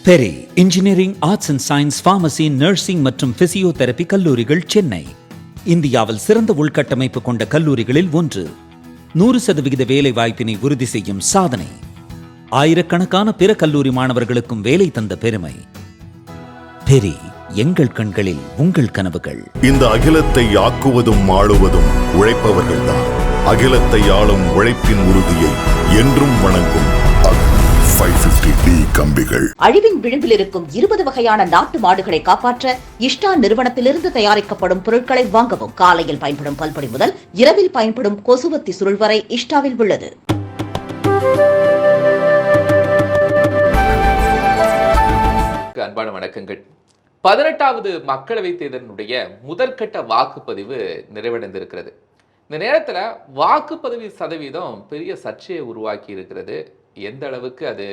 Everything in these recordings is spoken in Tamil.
Peri engineering, arts and science, pharmacy, nursing மற்றும் பிசியோதெரபி கல்லூரிகள் சென்னை இந்தியாவில் சிறந்த உள்கட்டமைப்பு கொண்ட கல்லூரிகளில் ஒன்று. 100% வேலை வாய்ப்பினை உறுதி செய்யும் சாதனை. ஆயிரக்கணக்கான பிற கல்லூரி மாணவர்களுக்கும் வேலை தந்த பெருமை. பெரி, எங்கள் கண்களில் உங்கள் கனவுகள். இந்த அகிலத்தை ஆக்குவதும் ஆளுவதும் உழைப்பவர்கள்தான். அகிலத்தை ஆளும் உழைப்பின் உறுதியை என்றும் வணங்கும் 550D கம்பிகள். அழிவின் விளிம்பில் இருக்கும் 20 வகையான நாட்டு மாடுகளை காப்பாற்ற இஷ்டா நிறுவனத்திலிருந்து தயாரிக்கப்படும் பொருட்களை வாங்கவும். காலையில் பயன்படும் பல்பொடி முதல் இரவில் பயன்படும் கொசுவத்தி சுருள் வரை இஷ்டாவில் உள்ளது. அன்பான வணக்கங்கள். 18வது மக்களவைத் தேர்தலினுடைய முதற்கட்ட வாக்குப்பதிவு நிறைவடைந்திருக்கிறது. இந்த நேரத்தில் வாக்குப்பதிவு சதவீதம் பெரிய சர்ச்சையை உருவாக்கி இருக்கிறது. எந்த அளவுக்கு அது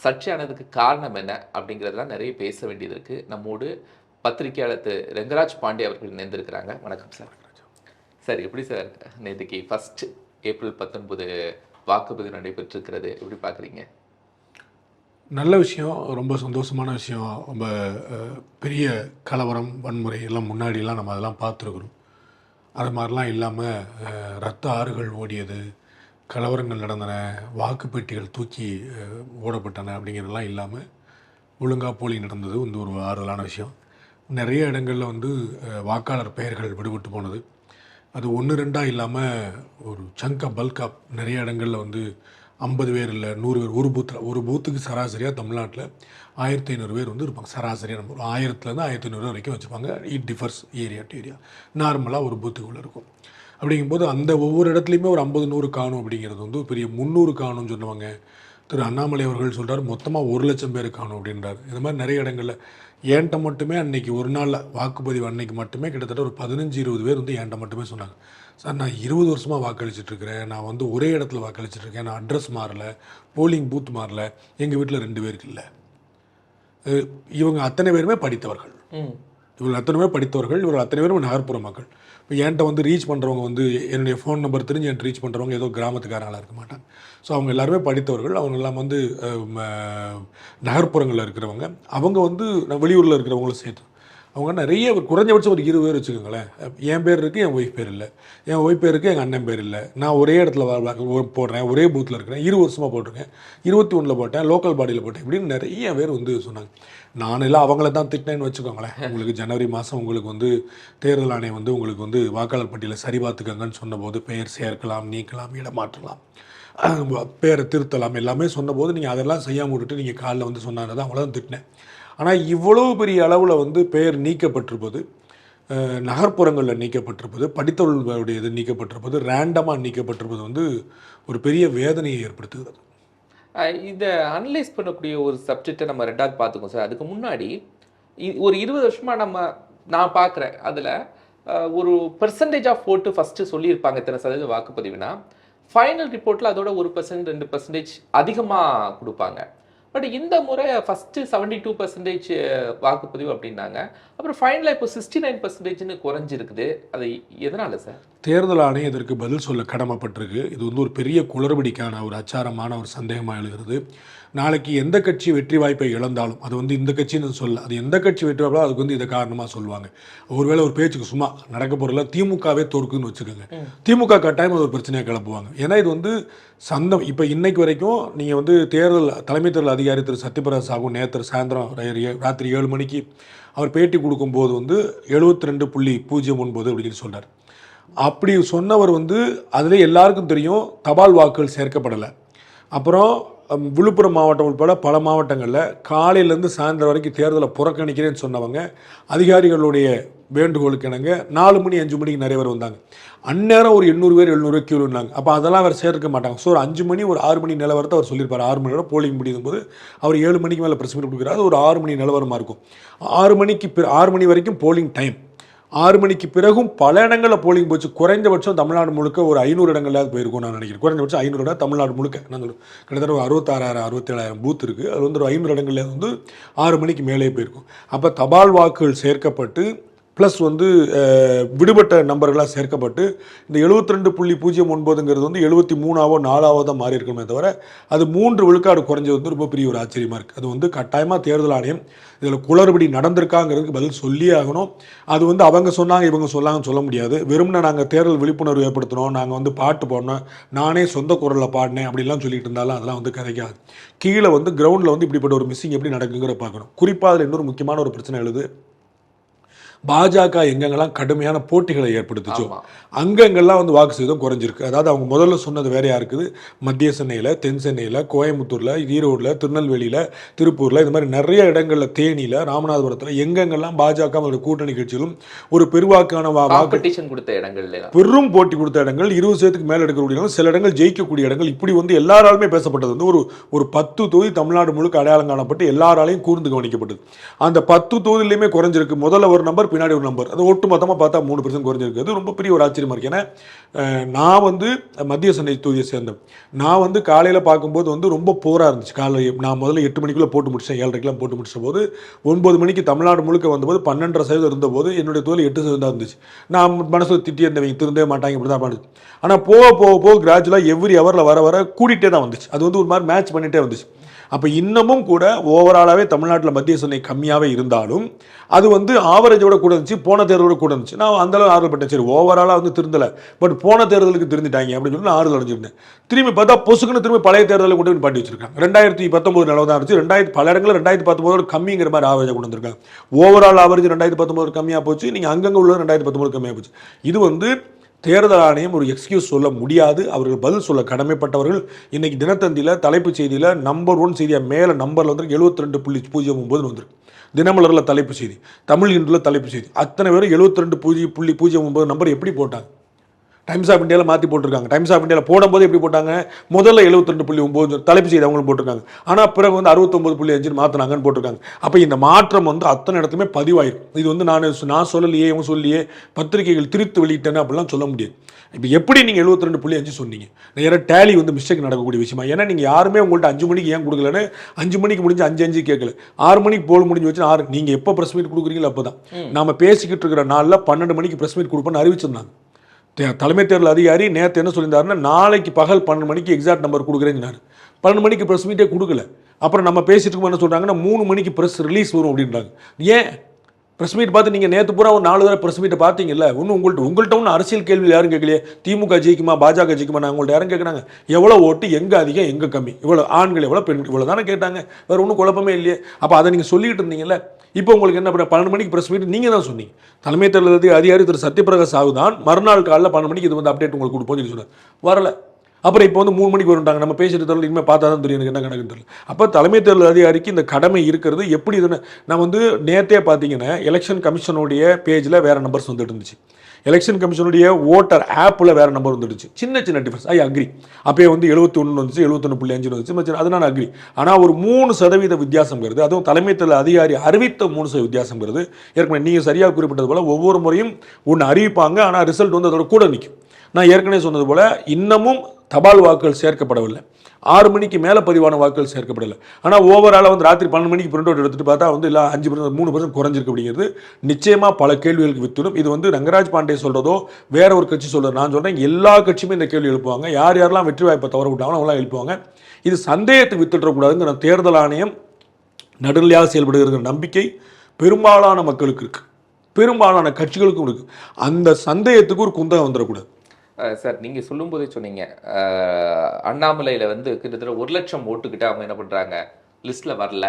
சர்ச்சையானதுக்கு காரணம் என்ன அப்படிங்கிறதுலாம் நிறைய பேச வேண்டியது இருக்குது. நம்மோடு பத்திரிகையாளர் திரு ரெங்கராஜ் பாண்டே அவர்கள் இணைந்திருக்கிறாங்க. வணக்கம் சார். சார், எப்படி சார் நேற்றுக்கு ஃபஸ்ட்டு ஏப்ரல் 19 வாக்குப்பதிவு நடைபெற்றிருக்கிறது, எப்படி பார்க்குறீங்க? நல்ல விஷயம், ரொம்ப சந்தோஷமான விஷயம். ரொம்ப பெரிய கலவரம், வன்முறை எல்லாம் முன்னாடியெல்லாம் நம்ம அதெல்லாம் பார்த்துருக்குறோம். அது மாதிரிலாம் இல்லாமல் ரத்த ஆறுகள் ஓடியது, கலவரங்கள் நடந்தன, வாக்குப்பெட்டிகள் தூக்கி ஓடப்பட்டன அப்படிங்கிறதெல்லாம் இல்லாமல் ஒழுங்காக போலிங் நடந்தது வந்து ஒரு ஆறுதலான விஷயம். நிறைய இடங்களில் வந்து வாக்காளர் பெயர்கள் விடுபட்டு போனது. அது 1-2 இல்லாமல் ஒரு சங்காக பல்காக நிறைய இடங்களில் வந்து 50 பேர் இல்லை 100 பேர் ஒரு பூத்துக்கு சராசரியாக தமிழ்நாட்டில் 1500 பேர் வந்து இருப்பாங்க. சராசரியாக நம்ம 1000லேருந்து 1500 வரைக்கும் வச்சுப்பாங்க. It differs area to area. நார்மலாக ஒரு பூத்துக்குள்ளே இருக்கும். அப்படிங்கும்போது அந்த ஒவ்வொரு இடத்துலையுமே ஒரு 50-100 காணும் அப்படிங்கிறது வந்து பெரிய 300 காணும்னு சொன்னவங்க. திரு அண்ணாமலை அவர்கள் சொல்கிறார் மொத்தமாக 1,00,000 பேர் காணும் அப்படின்றார். இந்த மாதிரி நிறைய இடங்களில் ஏன்ட்ட மட்டுமே அன்றைக்கி ஒரு நாளில் வாக்குப்பதிவு அன்னைக்கு மட்டுமே கிட்டத்தட்ட ஒரு 15-20 பேர் வந்து ஏன்ட்ட மட்டுமே சொன்னாங்க, சார் நான் 20 வருஷமாக வாக்களிச்சிட்ருக்கிறேன், நான் வந்து ஒரே இடத்துல வாக்களிச்சிட்ருக்கேன், நான் அட்ரஸ் மாறலை, போலிங் பூத் மாறலை, எங்கள் வீட்டில் 2 பேருக்கு இல்லை. இவங்க அத்தனை பேருமே படித்தவர்கள். இவர்கள் அத்தனை பேரும் நகர்ப்புற மக்கள். இப்போ என்கிட்ட வந்து ரீச் பண்ணுறவங்க வந்து என்னுடைய ஃபோன் நம்பர் தெரிஞ்சு என்கிட்ட ரீச் பண்ணுறவங்க ஏதோ கிராமத்துக்காரங்களாக இருக்க மாட்டாங்க. ஸோ அவங்க எல்லாருமே படித்தவர்கள். அவங்க எல்லாம் வந்து நகர்ப்புறங்களில் இருக்கிறவங்க. அவங்க வந்து வெளியூரில் இருக்கிறவங்களும் சேர்த்து அவங்க நிறைய குறைஞ்சபட்சம் ஒரு 20 பேர் வச்சுக்கோங்களேன். என் பேர் இருக்குது, என் ஒய்ஃப் பேர் இல்லை, என் ஒய்ஃப் பேர் இருக்குது, எங்கள் அண்ணன் பேர் இல்லை. நான் ஒரே இடத்துல போடுறேன், ஒரே பூத்தில் இருக்கிறேன், 20 வருஷமாக போட்டிருக்கேன், 21 போட்டேன், லோக்கல் பாடியில் போட்டேன், இப்படின்னு நிறைய பேர் வந்து சொன்னாங்க. நானெல்லாம் அவங்கள தான் திட்டினேன்னு வச்சுக்கோங்களேன். உங்களுக்கு ஜனவரி மாதம் உங்களுக்கு வந்து தேர்தல் ஆணையம் வந்து உங்களுக்கு வந்து வாக்காளர் பட்டியலை சரி பார்த்துக்கங்கன்னு சொன்னபோது பெயர் சேர்க்கலாம், நீக்கலாம், இடமாற்றலாம், பேரை திருத்தலாம் எல்லாமே சொன்னபோது நீங்கள் அதெல்லாம் செய்யாமல் விட்டுட்டு நீங்கள் காலில் வந்து சொன்னாங்க தான் அவங்கள தான் திட்டினேன். ஆனால் இவ்வளோ பெரிய அளவில் வந்து பெயர் நீக்கப்பட்டிருப்பது, நகர்ப்புறங்களில் நீக்கப்பட்டிருப்பது, படித்தவர்களுடைய இது நீக்கப்பட்டிருப்பது, ரேண்டமாக நீக்கப்பட்டிருப்பது வந்து ஒரு பெரிய வேதனையை ஏற்படுத்துகிறது. இதை அனலைஸ் பண்ணக்கூடிய ஒரு சப்ஜெக்டை நம்ம ரெண்டாவது பார்த்துக்கோம் சார். அதுக்கு முன்னாடி ஒரு 20 வருஷமாக நான் பார்க்குறேன், அதில் ஒரு பெர்சன்டேஜ் ஆஃப் ஓட்டு ஃபஸ்ட்டு சொல்லியிருப்பாங்க இத்தனை சதவீத வாக்குப்பதிவுனா, ஃபைனல் ரிப்போர்ட்டில் அதோட 1%, 2% அதிகமாக கொடுப்பாங்க. பட் இந்த முறை ஃபஸ்ட்டு 72% வாக்குப்பதிவு அப்படின்னாங்க. அப்புறம் ஃபைனலாக இப்போ 69%ன்னு குறைஞ்சிருக்குது. அது எதனால் சார்? தேர்தல் ஆணையம் இதற்கு பதில் சொல்ல கடமைப்பட்டிருக்கு. இது வந்து ஒரு பெரிய குளறுபடிக்கான ஒரு அச்சாரமான ஒரு சந்தேகமாக எழுகிறது. நாளைக்கு எந்த கட்சி வெற்றி வாய்ப்பை இழந்தாலும், அது வந்து இந்த கட்சின்னு சொல்ல, அது எந்த கட்சி வெற்றி வாய்ப்போ அதுக்கு வந்து இதை காரணமாக சொல்லுவாங்க. ஒருவேளை ஒரு பேச்சுக்கு சும்மா நடக்க போகிறல திமுகவே தோற்குன்னு வச்சுக்கோங்க, திமுக கட்டாயம் அது ஒரு பிரச்சனையாக கிளப்புவாங்க. ஏன்னா இது வந்து சந்தம். இப்போ இன்னைக்கு வரைக்கும் நீங்கள் வந்து தலைமை தேர்தல் அதிகாரி திரு சத்யபிரதா சாஹூ நேற்று சாயந்தரம் ராத்திரி 7 மணிக்கு அவர் பேட்டி கொடுக்கும்போது வந்து 72.09 அப்படின்னு சொல்கிறார். அப்படி சொன்னவர் வந்து அதில் எல்லாருக்கும் தெரியும் தபால் வாக்குகள் சேர்க்கப்படலை. அப்புறம் விழுப்புரம் மாவட்டம் உட்பட பல மாவட்டங்களில் காலையிலேருந்து சாயந்தரம் வரைக்கும் தேர்தலை புறக்கணிக்கிறேன்னு சொன்னவங்க அதிகாரிகளுடைய வேண்டுகோளுக்கு இணங்க 4 மணி 5 மணிக்கு நிறைய பேர் வந்தாங்க. அந்நேரம் ஒரு 800 பேர் 700 கியூ இருந்தாங்க. அப்போ அதெல்லாம் அவர் சேர்க்க மாட்டாங்க. ஸோ ஒரு 5 மணி ஒரு 6 மணி நிலவரத்தை அவர் சொல்லியிருப்பார். 6 மணியோட போலிங் முடியும் போது அவர் 7 மணிக்கு மேலே ப்ரெஸ் மீட் கொடுக்குறாரு. ஒரு 6 மணி நிலவரமாக இருக்கும். 6 மணி வரைக்கும் போலிங் டைம். 6 மணிக்கு பிறகும் பல இடங்களில் போலிங் போச்சு. குறைந்தபட்சம் தமிழ்நாடு முழுக்க ஒரு 500 இடங்களாவது போயிருக்கும் நான் நினைக்கிறேன். குறைந்தபட்சம் 500 இடம் தமிழ்நாடு முழுக்க. நாங்கள் கிட்டத்தட்ட ஒரு 66,000 67,000 பூத் இருக்குது. அது வந்து ஒரு 500 இடங்களில் வந்து 6 மணிக்கு மேலே போயிருக்கும். அப்போ தபால் வாக்குகள் சேர்க்கப்பட்டு ப்ளஸ் வந்து விடுபட்ட நம்பர்களாக சேர்க்கப்பட்டு இந்த 72.09ங்கிறது வந்து 73ஆவோ 4ஆவோ தான் மாறி இருக்கணுமே தவிர அது 3 விழுக்காடு குறைஞ்சது வந்து ரொம்ப பெரிய ஒரு ஆச்சரியமாக இருக்குது. அது வந்து கட்டாயமாக தேர்தல் ஆணையம் இதில் குளறுபடி நடந்திருக்காங்கிறதுக்கு பதில் சொல்லியே ஆகணும். அது வந்து அவங்க சொன்னாங்க இவங்க சொன்னாங்கன்னு சொல்ல முடியாது. வெறும்னா நாங்கள் தேர்தல் விழிப்புணர்வு ஏற்படுத்தினோம், நாங்கள் வந்து பாட்டு போடணும், நானே சொந்த குரலில் பாடினேன் அப்படிலாம் சொல்லிட்டு இருந்தாலும் அதெல்லாம் வந்து கதைக்காது. கீழே வந்து கிரவுண்டில் வந்து இப்படிப்பட்ட ஒரு மிஸ்ஸிங் எப்படி நடக்குங்கிற பார்க்கணும். குறிப்பாக அதில் இன்னொரு முக்கியமான ஒரு பிரச்சனை எழுது. பாஜக எங்கெங்கெல்லாம் கடுமையான போட்டிகளை ஏற்படுத்துச்சோ அங்கெங்கெல்லாம் வந்து வாக்கு சதவீதம் குறைஞ்சிருக்கு. அதாவது அவங்க முதல்ல சொன்னது வேறையாக இருக்குது. மத்திய சென்னையில், தென் சென்னையில், கோயம்புத்தூரில், ஈரோடில், திருநெல்வேலியில், திருப்பூரில், இந்த மாதிரி நிறைய இடங்களில், தேனியில், ராமநாதபுரத்தில் எங்கெங்கெல்லாம் பாஜக அவருடைய கூட்டணி கட்சிகளும் ஒரு பெருவாக்கான காம்படிஷன் கொடுத்த இடங்கள்ல பெரும் போட்டி கொடுத்த இடங்கள், 20% மேலே எடுக்கக்கூடிய இடங்கள், சில இடங்கள் ஜெயிக்கக்கூடிய இடங்கள், இப்படி வந்து எல்லாராலுமே பேசப்பட்டது வந்து ஒரு 10 தொகுதி தமிழ்நாடு முழுக்க அடையாளம் காணப்பட்டு எல்லாராலையும் கூர்ந்து கவனிக்கப்பட்டது. அந்த 10 தொகுதியிலையுமே குறைஞ்சிருக்கு. முதல்ல ஒரு நம்பர், பின்னாடி ஒரு நம்பர். அது ஒட்டு மொத்தமாக பார்த்தா 3% குறைஞ்சிருக்கு. அது ரொம்ப பெரிய ஒரு ஆச்சரியமாக இருக்குது. ஏன்னா நான் வந்து மத்திய சென்னை தொகுதியை சேர்ந்தேன். நான் வந்து காலையில் பார்க்கும்போது வந்து ரொம்ப போராக இருந்துச்சு. காலையில் நான் முதல்ல 8 மணிக்குள்ளே போட்டு முடிச்சேன், 7:30க்கெலாம் போட்டு முடிச்ச போது 9 மணிக்கு தமிழ்நாடு முழுக்க வந்தபோது 12.5% இருந்தபோது என்னுடைய தொகுதியில் 8% இருந்துச்சு. நான் மனசில் திட்டி இருந்தவங்க திருந்தே மாட்டாங்க இப்படி தான் பண்ணுது. ஆனால் போக போக போக கிராஜுவலாக எவ்ரி ஹவரில் வர வர கூட்டிகிட்டே தான் வந்துச்சு. அது வந்து ஒரு மாதிரி மேட்ச் பண்ணிகிட்டே வந்துச்சு. அப்போ இன்னமும் கூட ஓவராலாகவே தமிழ்நாட்டில் மத்திய சென்னை கம்மியாகவே இருந்தாலும் அது வந்து ஆவரேஜோட கூட இருந்துச்சு, போன தேர்தலோட கூட இருந்துச்சு. நான் அந்தளவு ஆறுதல்பட்டேன். சரி, ஓவராலாக வந்து திருந்தலை, பட் போன தேர்தலுக்கு திருந்திட்டாங்க அப்படின்னு சொல்லி நான் ஆறுதல் அடைஞ்சிருந்தேன். திரும்பி பார்த்தா பொசுக்குன்னு திரும்பி பழைய தேர்தலில் கொண்டு போய் பாட்டி வச்சிருக்காங்க. 2019 நிலவு தான் இருந்துச்சு. பல இடங்களில் 2019 கம்மிங்கிற மாதிரி ஆவரேஜாக கொண்டு வந்திருக்காங்க. ஓவரால் ஆவரேஜ் 2019 கம்மியாக போச்சு, நீங்கள் அங்கங்கே உள்ள 2019 கம்மியாக போச்சு. இது வந்து தேர்தல் ஆணையம் ஒரு எக்ஸ்கியூஸ் சொல்ல முடியாது. அவர்கள் பதில் சொல்ல கடமைப்பட்டவர்கள். இன்னைக்கு தினத்தந்தியில் தலைப்புச் செய்தியில் நம்பர் 1 செய்தியாக மேலே நம்பரில் வந்து 72.09 வந்துருக்கு. தினமலரில் தலைப்பு செய்தி, தமிழ் இன்றில் தலைப்பு செய்தி, அத்தனை பேரும் 72.09 நம்பர் எப்படி போட்டாங்க? டைம்ஸ் ஆஃப் இந்தியாவில் மாற்றி போட்டிருக்காங்க. டைம்ஸ் ஆஃப் இந்தியாவில் போடும்போது எப்படி போட்டாங்க? முதல்ல 72.9 தலைப்பு செய்தி அவங்களும் போட்டிருக்காங்க. ஆனால் பிறகு வந்து 69.5 மாற்றினாங்கன்னு போட்டிருக்காங்க. அப்போ இந்த மாற்றம் வந்து அத்தனை இடத்துலையுமே பதிவாயிருக்கு. இது வந்து நான் சொல்லலையே, இவங்க சொல்லியே, பத்திரிகைகள் திரித்து வெளியிட்டேன்னு அப்படிலாம் சொல்ல முடியாது. இப்போ எப்படி நீங்கள் 72.5 சொன்னீங்க? நேராக டேலி வந்து மிஸ்டேக் நடக்கக்கூடிய விஷயமா? ஏன்னா நீங்கள் யாருமே உங்கள்கிட்ட 5 மணிக்கு ஏன் கொடுக்கலன்னு 5 மணிக்கு முடிஞ்சு 5 கேட்கல, 6 மணிக்கு போல் முடிஞ்சு வச்சு 6 நீங்கள் எப்போ ப்ரெஸ் மீட் கொடுக்குறீங்களோ அப்போ தான். நம்ம பேசிக்கிட்டு இருக்கிற நாளில் 12 மணிக்கு ப்ரெஸ் மீட் கொடுப்போன்னு அறிவிச்சிருந்தாங்க. தலைமை தேர்தல் அதிகாரி நேற்று என்ன சொல்லியிருந்தாருன்னா, நாளைக்கு பகல் 12 மணிக்கு எக்ஸாக்ட் நம்பர் கொடுக்குறேன்னாரு. 12 மணிக்கு ப்ரெஸ் மீட்டே கொடுக்கல. அப்புறம் நம்ம பேசிட்டு இருக்கோம் என்ன சொல்கிறாங்கன்னா, 3 மணிக்கு ப்ரெஸ் ரிலீஸ் வரும் அப்படின்றாங்க. ஏன் ப்ரெஸ் மீட் பார்த்து நீங்கள் நேற்று பூரா ஒரு 4 தடவை ப்ரெஸ் மீட்டை பார்த்தீங்கல்ல? ஒன்றும் உங்கள்கிட்ட ஒன்றும் அரசியல் கேள்வி யாரும் கேட்கலையே. திமுக ஜெயிக்குமா, பாஜக ஜெயிக்குமா? நான் உங்கள்கிட்ட யாரும் கேட்குறாங்க, எவ்வளோ ஓட்டு, எங்கே அதிகம், எங்கே கம்மி, இவ்வளோ ஆண்கள் எவ்வளோ, பெண்கள் இவ்வளோ தானே கேட்டாங்க. வேறு ஒன்றும் குழப்பமே இல்லையே. அப்போ அதை நீங்கள் சொல்லிட்டு இருந்தீங்கல்ல. இப்போ உங்களுக்கு என்ன பண்ண 12 மணிக்கு ப்ரெஸ் மீட் நீங்கள் தான் சொன்னீங்க. தலைமை தேர்தல் அதிகாரி திரு சத்யபிரகாஷ் சாஹூ தான் மறுநாள் காலையில் 12 மணிக்கு இது வந்து அப்டேட் உங்களுக்கு கொடுப்போம்னு சொல்லி சொன்னார். வரல. அப்புறம் இப்போ வந்து 3 மணிக்கு வருட்டாங்க. நம்ம பேசிட்டு தரல, இனிமேல் பார்த்தா தான் தெரியும் எனக்கு என்ன கணக்குன்னு தெரியல. அப்போ தலைமை தேர்தல் அதிகாரிக்கு இந்த கடமை இருக்கிறது. எப்படி இதுன்னு நான் வந்து நேற்றே பார்த்தீங்கன்னா எலெக்ஷன் கமிஷனுடைய பேஜில் வேறு நம்பர்ஸ் வந்துட்டு இருந்துச்சு. எலெக்ஷன் கமிஷனுடைய ஓட்டர் ஆப்பில் வேறு நம்பர் வந்துடுச்சு. சின்ன டிஃபரன்ஸ். I agree. அப்போயே வந்து 71 வந்துச்சு, 71.5 வந்துச்சு. அது நான் அக்ரி. ஆனால் ஒரு 3% வித்தியாசங்கிறது, அதுவும் தலைமை தேர்தல் அதிகாரி அறிவித்த 3% வித்தியாசங்கிறது, ஏற்கனவே நீங்கள் சரியாக குறிப்பிட்டது போல் ஒவ்வொரு முறையும் ஒன்று அறிவிப்பாங்க, ஆனால் ரிசல்ட் வந்து அதோட கூட நிற்கும். நான் ஏற்கனவே சொன்னது போல் இன்னமும் தபால் வாக்குகள் சேர்க்கப்படவில்லை. 6 மணிக்கு மேலே பதிவான வாக்குகள் சேர்க்கப்படலை. ஆனால் ஓவராலாக வந்து ராத்திரி 12 மணிக்கு பிரிண்ட் அவுட் எடுத்துகிட்டு பார்த்தா வந்து இல்லை 5% 3% குறைஞ்சிருக்கு. அப்படிங்கிறது நிச்சயமாக பல கேள்விகளுக்கு வித்துடும். இது வந்து ரங்கராஜ் பாண்டே சொல்கிறதோ வேற ஒரு கட்சி சொல்கிறது நான் சொல்கிறேன். எல்லா கட்சியுமே இந்த கேள்வி எழுப்புவாங்க. யாரெல்லாம் வெற்றி வாய்ப்பை தவற விட்டாங்களோ அவங்களாம் எழுப்புவாங்க. இது சந்தேகத்தை வித்துடக்கூடாதுங்கிற தேர்தல் ஆணையம் நடுநிலையாக செயல்படுகிற நம்பிக்கை பெரும்பாலான மக்களுக்கு இருக்குது, பெரும்பாலான கட்சிகளுக்கும் இருக்குது. அந்த சந்தேகத்துக்கு ஒரு குந்தகம் வந்துடக்கூடாது. சார், நீங்கள் சொல்லும்போதே சொன்னீங்க அண்ணாமலையில் வந்து கிட்டத்தட்ட 1 லட்சம் ஓட்டுக்கிட்ட அவங்க என்ன பண்ணுறாங்க, லிஸ்ட்டில் வரல,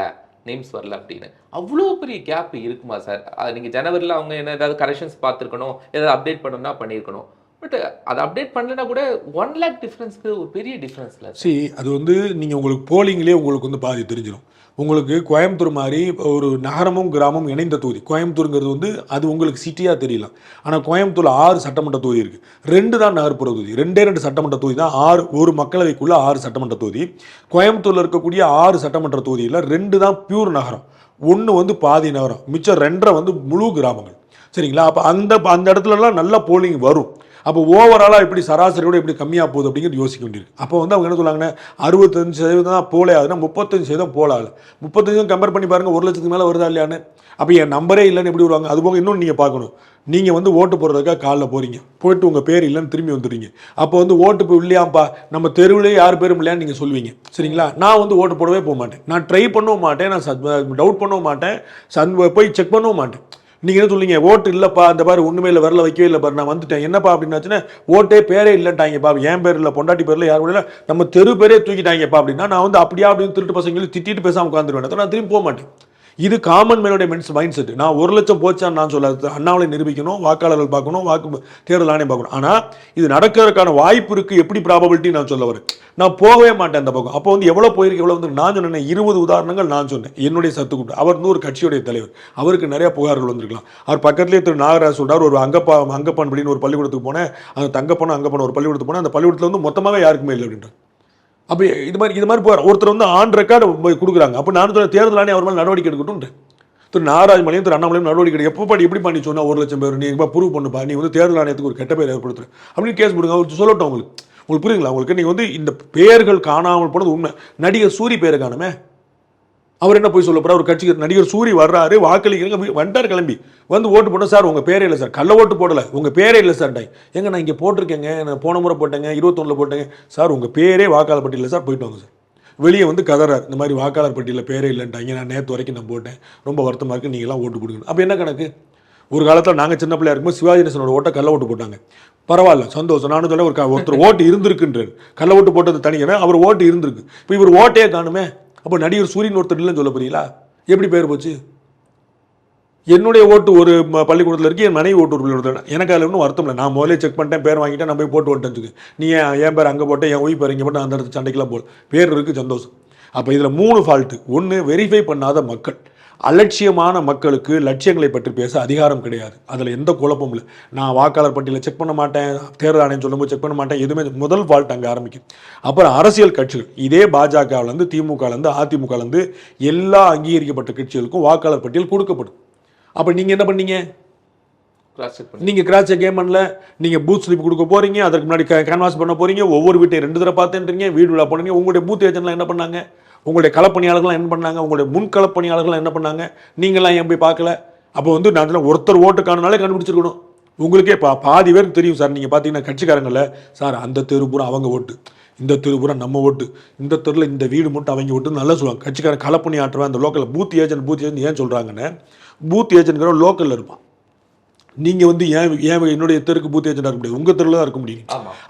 நேம்ஸ் வரல அப்படின்னு. அவ்வளோ பெரிய கேப் இருக்குமா சார்? நீங்கள் ஜனவரியில் அவங்க என்ன ஏதாவது கரெக்ஷன்ஸ் பார்த்துருக்கணும், ஏதாவது அப்டேட் பண்ணணும்னா பண்ணியிருக்கணும். பட் அதை அப்டேட் பண்ணலன்னா கூட 1 லேக் டிஃப்ரென்ஸ்க்கு ஒரு பெரிய டிஃப்ரென்ஸில் அது வந்து நீங்கள் உங்களுக்கு போலிங்லேயே உங்களுக்கு வந்து பாதி தெரிஞ்சிடும். உங்களுக்கு கோயம்புத்தூர் மாதிரி ஒரு நகரமும் கிராமமும் இணைந்த தொகுதி கோயம்புத்தூருங்கிறது வந்து அது உங்களுக்கு சிட்டியாக தெரியலாம். ஆனால் கோயம்புத்தூரில் 6 சட்டமன்ற தொகுதி இருக்குது. 2 தான் நகர்ப்புற தொகுதி. 2 சட்டமன்ற தொகுதி தான் 6 ஒரு மக்களவைக்குள்ள 6 சட்டமன்ற தொகுதி. கோயம்புத்தூரில் இருக்கக்கூடிய 6 சட்டமன்ற தொகுதியில் 2 தான் பியூர் நகரம், 1 வந்து பாதி நகரம், மிச்சம் 2 வந்து முழு கிராமங்கள். சரிங்களா? அப்போ அந்த இடத்துலலாம் நல்ல போலிங் வரும். அப்போ ஓவராலாக எப்படி சராசரியோட எப்படி கம்மியாக போகுது அப்படிங்கிறது யோசிக்க வேண்டியிருக்கு. அப்போ வந்து அவங்க என்ன சொல்லுவாங்கன்னா 65% தான் போலே ஆகுதுன்னா 35% போல ஆகல. 35 கம்பேர் பண்ணி பாருங்கள், 1 லட்சத்துக்கு மேலே வருதா இல்லையான்னு. அப்போ என் நம்பரே இல்லைன்னு எப்படி வருவாங்க? அதுபோக இன்னொன்று நீங்கள் பார்க்கணும், நீங்கள் வந்து ஓட்டு போடுறதுக்காக காலைல போகிறீங்க, போயிட்டு உங்கள் பேர் இல்லைன்னு திரும்பி வந்துடுறீங்க. அப்போ வந்து ஓட்டு இப்போ இல்லையாப்பா, நம்ம தெருவிலே யார் பேரும் இல்லையான்னு நீங்கள் சொல்லுவீங்க, சரிங்களா? நான் வந்து ஓட்டு போடவே போக மாட்டேன், நான் ட்ரை பண்ணவும் மாட்டேன், நான் டவுட் பண்ணவும் மாட்டேன், போய் செக் பண்ணவும் மாட்டேன். நீங்கள் என்ன சொல்லுவீங்க? ஓட்டு இல்லைப்பா, அந்த பாரு ஒன்றுமே இல்லை, வரல வைக்கவே இல்லை பாரு, நான் வந்துட்டேன், என்னப்பா அப்படின்னாச்சுன்னா ஓட்டே பேரே இல்லைன்ட்டாங்கப்பா, என் பேர் இல்லை, பொண்டாட்டி பேரில் யாரும் இல்லை, நம்ம தெரு பேரே தூக்கிட்டாங்கப்பா அப்படின்னா நான் வந்து அப்படியா அப்படின்னு திருட்டு பசங்களும் திட்டிட்டு பேசாமல் உட்காந்துருவேன், நான் திரும்பி போக மாட்டேன். இது காமன் மேனுடைய மைண்ட் செட். நான் 1 லட்சம் போச்சான்னு நான் சொல்லாது, அண்ணாமலை நிரூபிக்கணும், வாக்காளர்கள் பார்க்கணும், தேர்தல் ஆணையம் பார்க்கணும். ஆனால் இது நடக்கிறதுக்கான வாய்ப்பு இருக்குது, எப்படி ப்ராபபிலிட்டி நான் சொல்ல வரேன். நான் போகவே மாட்டேன் அந்த பக்கம். அப்போ வந்து எவ்வளோ போயிருக்கு, எவ்வளோ வந்து நான் சொன்னேன் 20 உதாரணங்கள் நான் சொன்னேன். என்னுடைய சத்து கூப்பிட்டு அவர் வந்து ஒரு கட்சியுடைய தலைவர், அவருக்கு நிறைய புகார்கள் வந்திருக்கலாம். அவர் பக்கத்துலேயே திரு நாகராஜ் சொல்றார், ஒரு அங்கப்பான் அப்படின்னு ஒரு பள்ளிக்கூடத்துக்கு போனேன், அந்த அங்கப்பான் ஒரு பள்ளிக்கூடத்துக்கு போனேன், அந்த பள்ளிக்கூடத்தில் வந்து மொத்தமாகவே யாருக்குமே இல்லை அப்படின்ற. அப்போ இது மாதிரி போகிறார் ஒருத்தர் வந்து ஆன் ரெக்கார்டு கொடுக்குறாங்க. அப்போ நான் சொல்ல தேர்தல் ஆணையம் அவர் மேலே நடவடிக்கை எடுக்கட்டும். திரு நாகராஜ் மலையும் திரு அண்ணாமலையும் நடவடிக்கை எடுக்க, எப்போ எப்படி பண்ணி சொன்னால் 1 லட்சம் பேர் நீ ப்ரூவ் பண்ணுப்பா, நீ வந்து தேர்தல் ஆணையத்துக்கு ஒரு கெட்ட பேர் ஏற்படுத்துற அப்படின்னு கேஸ் போடுங்க. அவர் சொல்லட்டும், உங்களுக்கு புரியுங்களா? உங்களுக்கு நீங்கள் வந்து இந்த பெயர்கள் காணாமல் போனது உண்மை. நடிகர் சூரி பேரை காணுமே, அவர் என்ன போய் சொல்ல போறார்? ஒரு கட்சிக்கு நடிகர் சூரி வர்றாரு, வாக்களிக்கிறீங்க, வந்துட்டார், கிளம்பி வந்து ஓட்டு போட்டோம் சார், உங்கள் பேரே இல்லை சார், கள்ள ஓட்டு போடலை, உங்கள் பேரே இல்லை சார். எங்க நான் இங்கே போட்டிருக்கேங்க, நான் போன முறை போட்டேங்க, 21 போட்டேங்க சார், உங்கள் பேரே வாக்காளர் பட்டியலில் சார், போயிட்டு வாங்க சார். வெளியே வந்து கதறார், இந்த மாதிரி வாக்காளர் பட்டியலில் பேரே இல்லைன்ட்டாங்க, நான் நேற்று வரைக்கும் நான் போட்டேன், ரொம்ப வருத்தமாக இருக்குது, நீங்களாம் ஓட்டு கொடுக்கணும். அப்போ என்ன கணக்கு? ஒரு காலத்தில் நாங்கள் சின்ன பிள்ளையா இருக்கும்போது சிவாஜி கணேசனோட ஓட்டை கள்ள ஓட்டு போட்டாங்க, பரவாயில்ல, சந்தோஷம். நானும் சொல்ல ஒருத்தர் ஓட்டு இருந்திருக்குன்றார், கள்ள ஓட்டு போட்டது தனியாக, அவர் ஓட்டு இருந்திருக்கு. இப்போ இவர் ஓட்டையே காணுமே, அப்போ நடிகர் சூரியன் ஒருத்தர் இல்லைன்னு சொல்ல போறீங்களா? எப்படி பேர் போச்சு? என்னுடைய ஓட்டு ஒரு பள்ளிக்கூடத்தில் இருக்கு, என் மனைவி ஓட்டு ஒரு பள்ளிக்கூடத்தில், எனக்கு அதில் ஒன்றும் வருத்தம் இல்லை. நான் முதலே செக் பண்ணிட்டேன், பேர் வாங்கிட்டேன், நான் போய் போட்டு ஓட்டேன். நீ என் பேர் அங்கே போட்டேன், என் ஒய் பேர் இங்கே போட்டேன், அந்த இடத்து சண்டைக்கெல்லாம் போல் பேர் இருக்குது, சந்தோஷம். அப்போ இதில் 3 ஃபால்ட்டு. ஒன்று, வெரிஃபை பண்ணாத மக்கள், அலட்சியமான மக்களுக்கு லட்சியங்களை பற்றி பேச அதிகாரம் கிடையாது. அதில் எந்த குழப்பமும் இல்லை. நான் வாக்காளர் பட்டியலை செக் பண்ண மாட்டேன், தேர்தல் ஆணையம் சொல்லும்போது செக் பண்ண மாட்டேன், எதுவுமே. முதல் ஃபால்ட் அங்கே ஆரம்பிக்கும். அப்புறம் அரசியல் கட்சிகள், இதே பாஜகவிலேருந்து திமுகலேருந்து அதிமுகலேருந்து எல்லா அங்கீகரிக்கப்பட்ட கட்சிகளுக்கும் வாக்காளர் பட்டியல் கொடுக்கப்படும். அப்போ நீங்கள் என்ன பண்ணீங்க? நீங்கள் கிராஸ் செக் கேம் பண்ணல, நீங்கள் பூத் ஸ்லிப் கொடுக்க போகிறீங்க, அதற்கு முன்னாடி கேன்வாஸ் பண்ண போகிறீங்க, ஒவ்வொரு வீட்டையும் 2 தடவை பார்த்துன்றீங்க, வீடு விழா பண்ணுறீங்க. உங்களுடைய பூத் ஏஜென்ட்லாம் என்ன பண்ணாங்க? உங்களுடைய களப்பணியாளர்கள்லாம் என்ன பண்ணாங்க? உங்களுடைய முன்களப்பணியாளர்கள்லாம் என்ன பண்ணாங்க? நீங்களாம் ஏன் போய் பார்க்கல? அப்போ வந்து நான் ஒருத்தர் ஓட்டு காணுனாலே கண்டுபிடிச்சிருக்கணும். உங்களுக்கே பாதி பேருக்கு தெரியும் சார். நீங்கள் பார்த்தீங்கன்னா கட்சிக்காரங்கள, சார் அந்த தெரு பூரா அவங்க ஓட்டு, இந்த தெரு பூரா நம்ம ஓட்டு, இந்த தெருவில் இந்த வீடு மட்டும் அவங்க ஓட்டு நல்லா சொல்லுவாங்க. கட்சிக்காரன் களப்பணி ஆற்றுவேன். அந்த லோக்கலில் பூத் ஏஜென்ட் ஏன் சொல்கிறாங்கன்னு, பூத் ஏஜென்ட்ங்கிற லோக்கலில் இருப்பான். நீங்கள் வந்து ஏன் என்னுடைய தெருக்கு பூத் ஏஜென்டாக இருக்க முடியாது, உங்கள் தெருவில் தான் இருக்க முடியும்.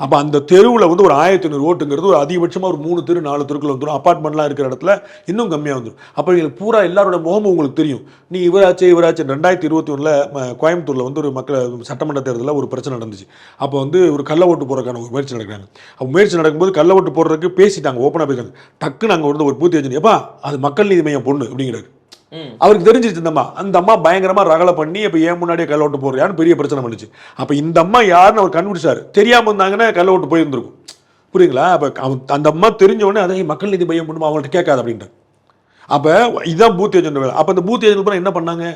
அப்போ அந்த தெருவில் வந்து ஒரு 1500 ஓட்டுங்கிறது ஒரு அதிகபட்சமாக ஒரு 3 தெரு 4 தெருக்குள்ள வந்துடும். அப்பார்ட்மெண்ட்லாம் இருக்கிற இடத்துல இன்னும் கம்மியாக வந்துடும். அப்போ எங்களுக்கு பூரா எல்லாரோட முகமும் உங்களுக்கு தெரியும். நீ இவராச்சு 2021 கோயம்புத்தூரில் வந்து ஒரு சட்டமன்ற தேர்தலில் ஒரு பிரச்சனை நடந்துச்சு. அப்போ வந்து ஒரு கள்ள ஓட்டு போடுறதுக்கான ஒரு முயற்சி நடக்கிறாங்க. அப்போ முயற்சி நடக்கும்போது கள்ள ஓட்டு போடுறதுக்கு பேசிட்டாங்க, ஓப்பனாக பேசுறாங்க. டக்குன்னு அங்கே வந்து ஒரு பூத் ஏஜென்ட், எப்பா அது மக்கள் நீதி மையம் பொண்ணு அப்படிங்கிறாரு. அவருக்கு தெரிஞ்சிருச்சு அந்த அம்மா பயங்கரமா ரகலை பண்ணி இப்ப ஏன் முன்னாடியே கள்ள ஓட்டு போடுறான்னு பெரிய பிரச்சனை பண்ணுச்சு. அப்ப இந்த அம்மா யாருன்னு அவர் கண்டுபிடிச்சாரு. தெரியாம இருந்தாங்கன்னா கள்ள ஓட்டு போயிருந்திருக்கும். புரியுங்களா? அப்ப அந்த அம்மா தெரிஞ்ச உடனே அதை மக்கள் நீதி மையம் பண்ணுமா, அவங்கள்ட்ட கேட்காது அப்படின்ட்டு. அப்ப இதுதான் பூத் ஏஜென்ட் வேலை. அப்ப அந்த பூத் ஏஜென்ட் என்ன பண்ணாங்க?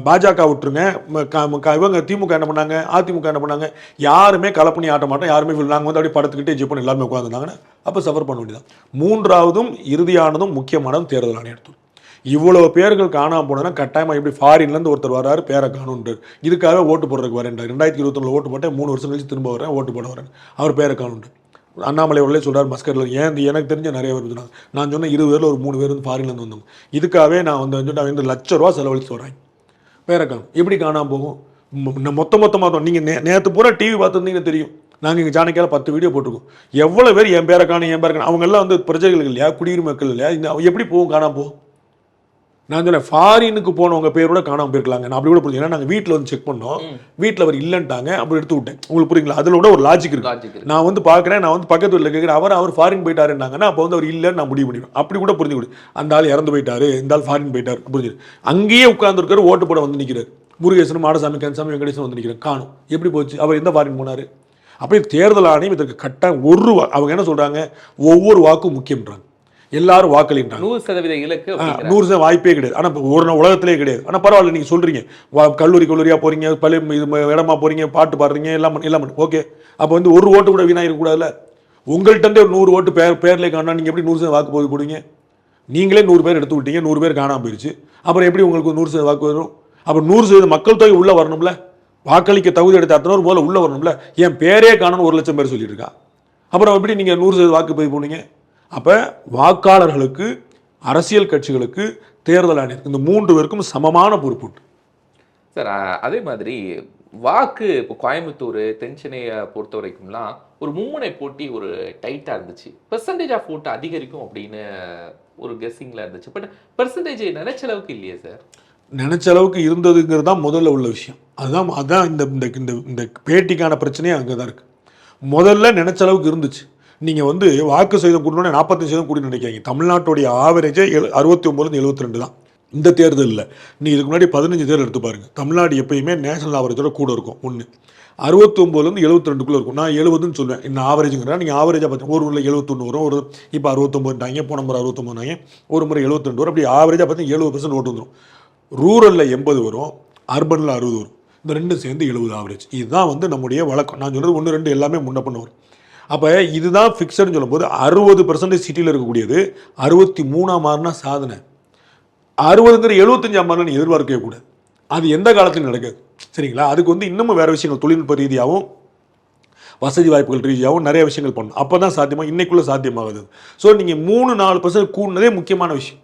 பாஜக விட்டுருங்க, இவங்க திமுக என்ன பண்ணாங்க, அதிமுக என்ன பண்ணாங்க, யாருமே களப்பணி ஆட்ட மாட்டோம், யாருமே நாங்கள் வந்து அப்படியே படத்துக்கிட்டே ஜிப்பன் எல்லாருமே உட்காந்துருந்தாங்கன்னா அப்போ சஃபர் பண்ண வேண்டியதான். 3ஆவதும் இறுதியானதும் முக்கியமானதும் தேர்தல் ஆணையம். இவ்வளவு பேர்கள் காணாமல் போனா கட்டாயமாக எப்படி ஃபாரின்லேருந்து ஒருத்தர் வராரு, பேரை காணுன்றார், இதுக்காக ஓட்டு போடுறதுக்கு வரேன், 2021 ஓட்டு போட்டேன், 3 வருஷம் கழிச்சு திரும்ப வரேன், ஓட்டு போட வரேன், அவர் பேரை காணுன்றார். அண்ணாமலை அவர்களே சொல்கிறார் மஸ்கரில். ஏன் எனக்கு தெரிஞ்ச நிறைய பேர் இருந்தாங்க. நான் சொன்ன 20 பேரில் ஒரு 3 பேர் வந்து ஃபாரின்லேருந்து வந்தவங்க. இதுக்காகவே நான் வந்து ₹1,00,000 செலவழித்து வராங்க, பேரை காணும். எப்படி காணாமல் போகும்? மொத்தமாக நீங்கள் நேற்று பூரா டிவி பார்த்துருந்தீங்கன்னு தெரியும். நாங்கள் இங்கே ஜானகியால் 10 வீடியோ போட்டிருக்கோம். எவ்வளோ பேர் என் பேரை காணும். அவங்கெல்லாம் வந்து பிரஜைகள் இல்லையா, குடியுரிமை மக்கள் இல்லையா, எப்படி போகும், காணாமல் போகும்? நான் சொன்னேன் ஃபாரினுக்கு போனவங்க பேரோட காணாமல் போயிருக்கலாங்க. நான் அப்படி கூட புரிஞ்சு, ஏன்னா நாங்கள் வீட்டில் வந்து செக் பண்ணோம், வீட்டில் அவர் இல்லைன்ட்டாங்க, அப்படி எடுத்து விட்டேன். உங்களுக்கு புரியுங்களா? அதில் கூட ஒரு லாஜிக் இருக்கு. நான் வந்து பார்க்குறேன், நான் வந்து பக்கத்து வீட்டில் கேட்குறேன், அவர் ஃபாரின் போயிட்டாருன்னாங்கன்னா அப்போ வந்து அவர் இல்லைன்னு நான் முடிவு பண்ணிடுவேன். அப்படி கூட புரிஞ்சு கொடு. அந்த ஆள் இறந்து போயிட்டாரு, இந்த ஆள் ஃபாரின் போயிட்டாரு புரிஞ்சுது. அங்கேயே உட்காந்துருக்காரு, ஓட்டு போட வந்து நிற்கிறார். முருகேசன், மாடசாமி, கன்சாமி, வெங்கடேசன் வந்து நிற்கிறார். காணும். எப்படி போச்சு? அவர் எந்த ஃபாரின் போனார்? அப்படி தேர்தல் ஆணையம் இதற்கு கட்டாயம் அவங்க என்ன சொல்கிறாங்க, ஒவ்வொரு வாக்கும் முக்கியம்ன்றாங்க. எல்லாரும் வாக்களின்றாங்க. 100% இலக்கு அப்படிங்கிற 100% வாய்ப்பே கிடையாது. ஆனால் ஒரு உலகத்திலே கிடையாது. ஆனால் பரவாயில்ல, நீங்கள் சொல்கிறீங்க கல்லூரியாக போகிறீங்க, பள்ளி இது இடமா போகிறீங்க, பாட்டு பாடுறீங்க, எல்லாம் ஓகே. அப்போ வந்து ஒரு ஓட்டு கூட வீணாக இருக்கக்கூடாதுல்ல. உங்கள்கிட்ட ஒரு 100 ஓட்டு பேர்லேயே காணா, நீங்கள் எப்படி 100% வாக்கு போடுவீங்க? நீங்களே 100 பேர் எடுத்து விட்டீங்க, 100 பேர் காணாமல் போயிடுச்சு. அப்புறம் எப்படி உங்களுக்கு 100% வாக்கு வரும்? அப்போ 100% மக்கள் தொகை உள்ளே வரணும்ல, வாக்களிக்க தகுதி எடுத்த அத்தனை போல உள்ளே வரணும்ல. என் பேரே காணணும் 1 லட்சம் பேர் சொல்லிட்டு இருக்கா. அப்புறம் எப்படி நீங்கள் 100% வாக்கு பதிவு போனீங்க? அப்போ வாக்காளர்களுக்கு, அரசியல் கட்சிகளுக்கு, தேர்தல் ஆணையருக்கு, இந்த 3 பேருக்கும் சமமான பொறுப்பு. சார் அதே மாதிரி வாக்கு இப்போ கோயம்புத்தூர் தென் சென்னையை பொறுத்த வரைக்கும்லாம் ஒரு மும்முனை போட்டி ஒரு டைட்டாக இருந்துச்சு. பெர்சன்டேஜ் ஆஃப் ஓட்டு அதிகரிக்கும் அப்படின்னு ஒரு கெஸ்ஸிங்கில் இருந்துச்சு. பட் பெர்சன்டேஜ் நினைச்ச அளவுக்கு இல்லையே சார். நினைச்ச அளவுக்கு இருந்ததுங்கிறது தான் முதல்ல உள்ள விஷயம். அதுதான் இந்த பேட்டிக்கான பிரச்சனையே அங்கே தான் இருக்குது. முதல்ல நினைச்ச அளவுக்கு இருந்துச்சு. நீங்கள் வந்து வாக்கு சதவீதம் கூட்டணும்னா 45% கூடி நினைக்காங்க. தமிழ்நாட்டுடைய ஆவரேஜே 69-72 தான். இந்த தேர்தலில் நீ இதுக்கு முன்னாடி 15 தேர்தல் எடுத்து பாருங்கள். தமிழ்நாடு எப்பயுமே நேஷனல் ஆவரேஜோட கூட இருக்கும். 69-72 இருக்கும். நான் 70ன்னு சொல்லுவேன். இன்னும் ஆவரேஜுங்கிறா நீங்கள் ஆவரேஜாக பார்த்து ஒரு முறை 71 வரும், ஒரு இப்போ 69ட்டாங்க, போன முறை 69னாங்க, ஒரு முறை 72 வரும். அப்படி ஆவரேஜாக பார்த்து 70% ஓட்டு வந்துடும். ரூரலில் 80 வரும், அர்பனில் 60 வரும். இந்த ரெண்டும் சேர்ந்து 70 ஆவரேஜ். இதுதான் வந்து நம்முடைய வழக்கம். நான் சொல்கிறது 1, 2 எல்லாமே முன்ன பண்ண வரும். அப்போ இதுதான் ஃபிக்ஸட்னு சொல்லும்போது 60% சிட்டியில் இருக்கக்கூடியது 63 மாறினா சாதனை. 60ங்கிற 75 மாறினா நீ எதிர்பார்க்கவே கூடாது. அது எந்த காலத்திலும் நடக்காது. சரிங்களா? அதுக்கு வந்து இன்னமும் வேறு விஷயங்கள் தொழில்நுட்ப ரீதியாகவும் வசதி வாய்ப்புகள் ரீதியாகவும் நிறைய விஷயங்கள் பண்ணணும். அப்போ தான் சாத்தியமாக இன்னைக்குள்ளே சாத்தியமாகுது. ஸோ நீங்கள் 3-4% கூடினதே முக்கியமான விஷயம்.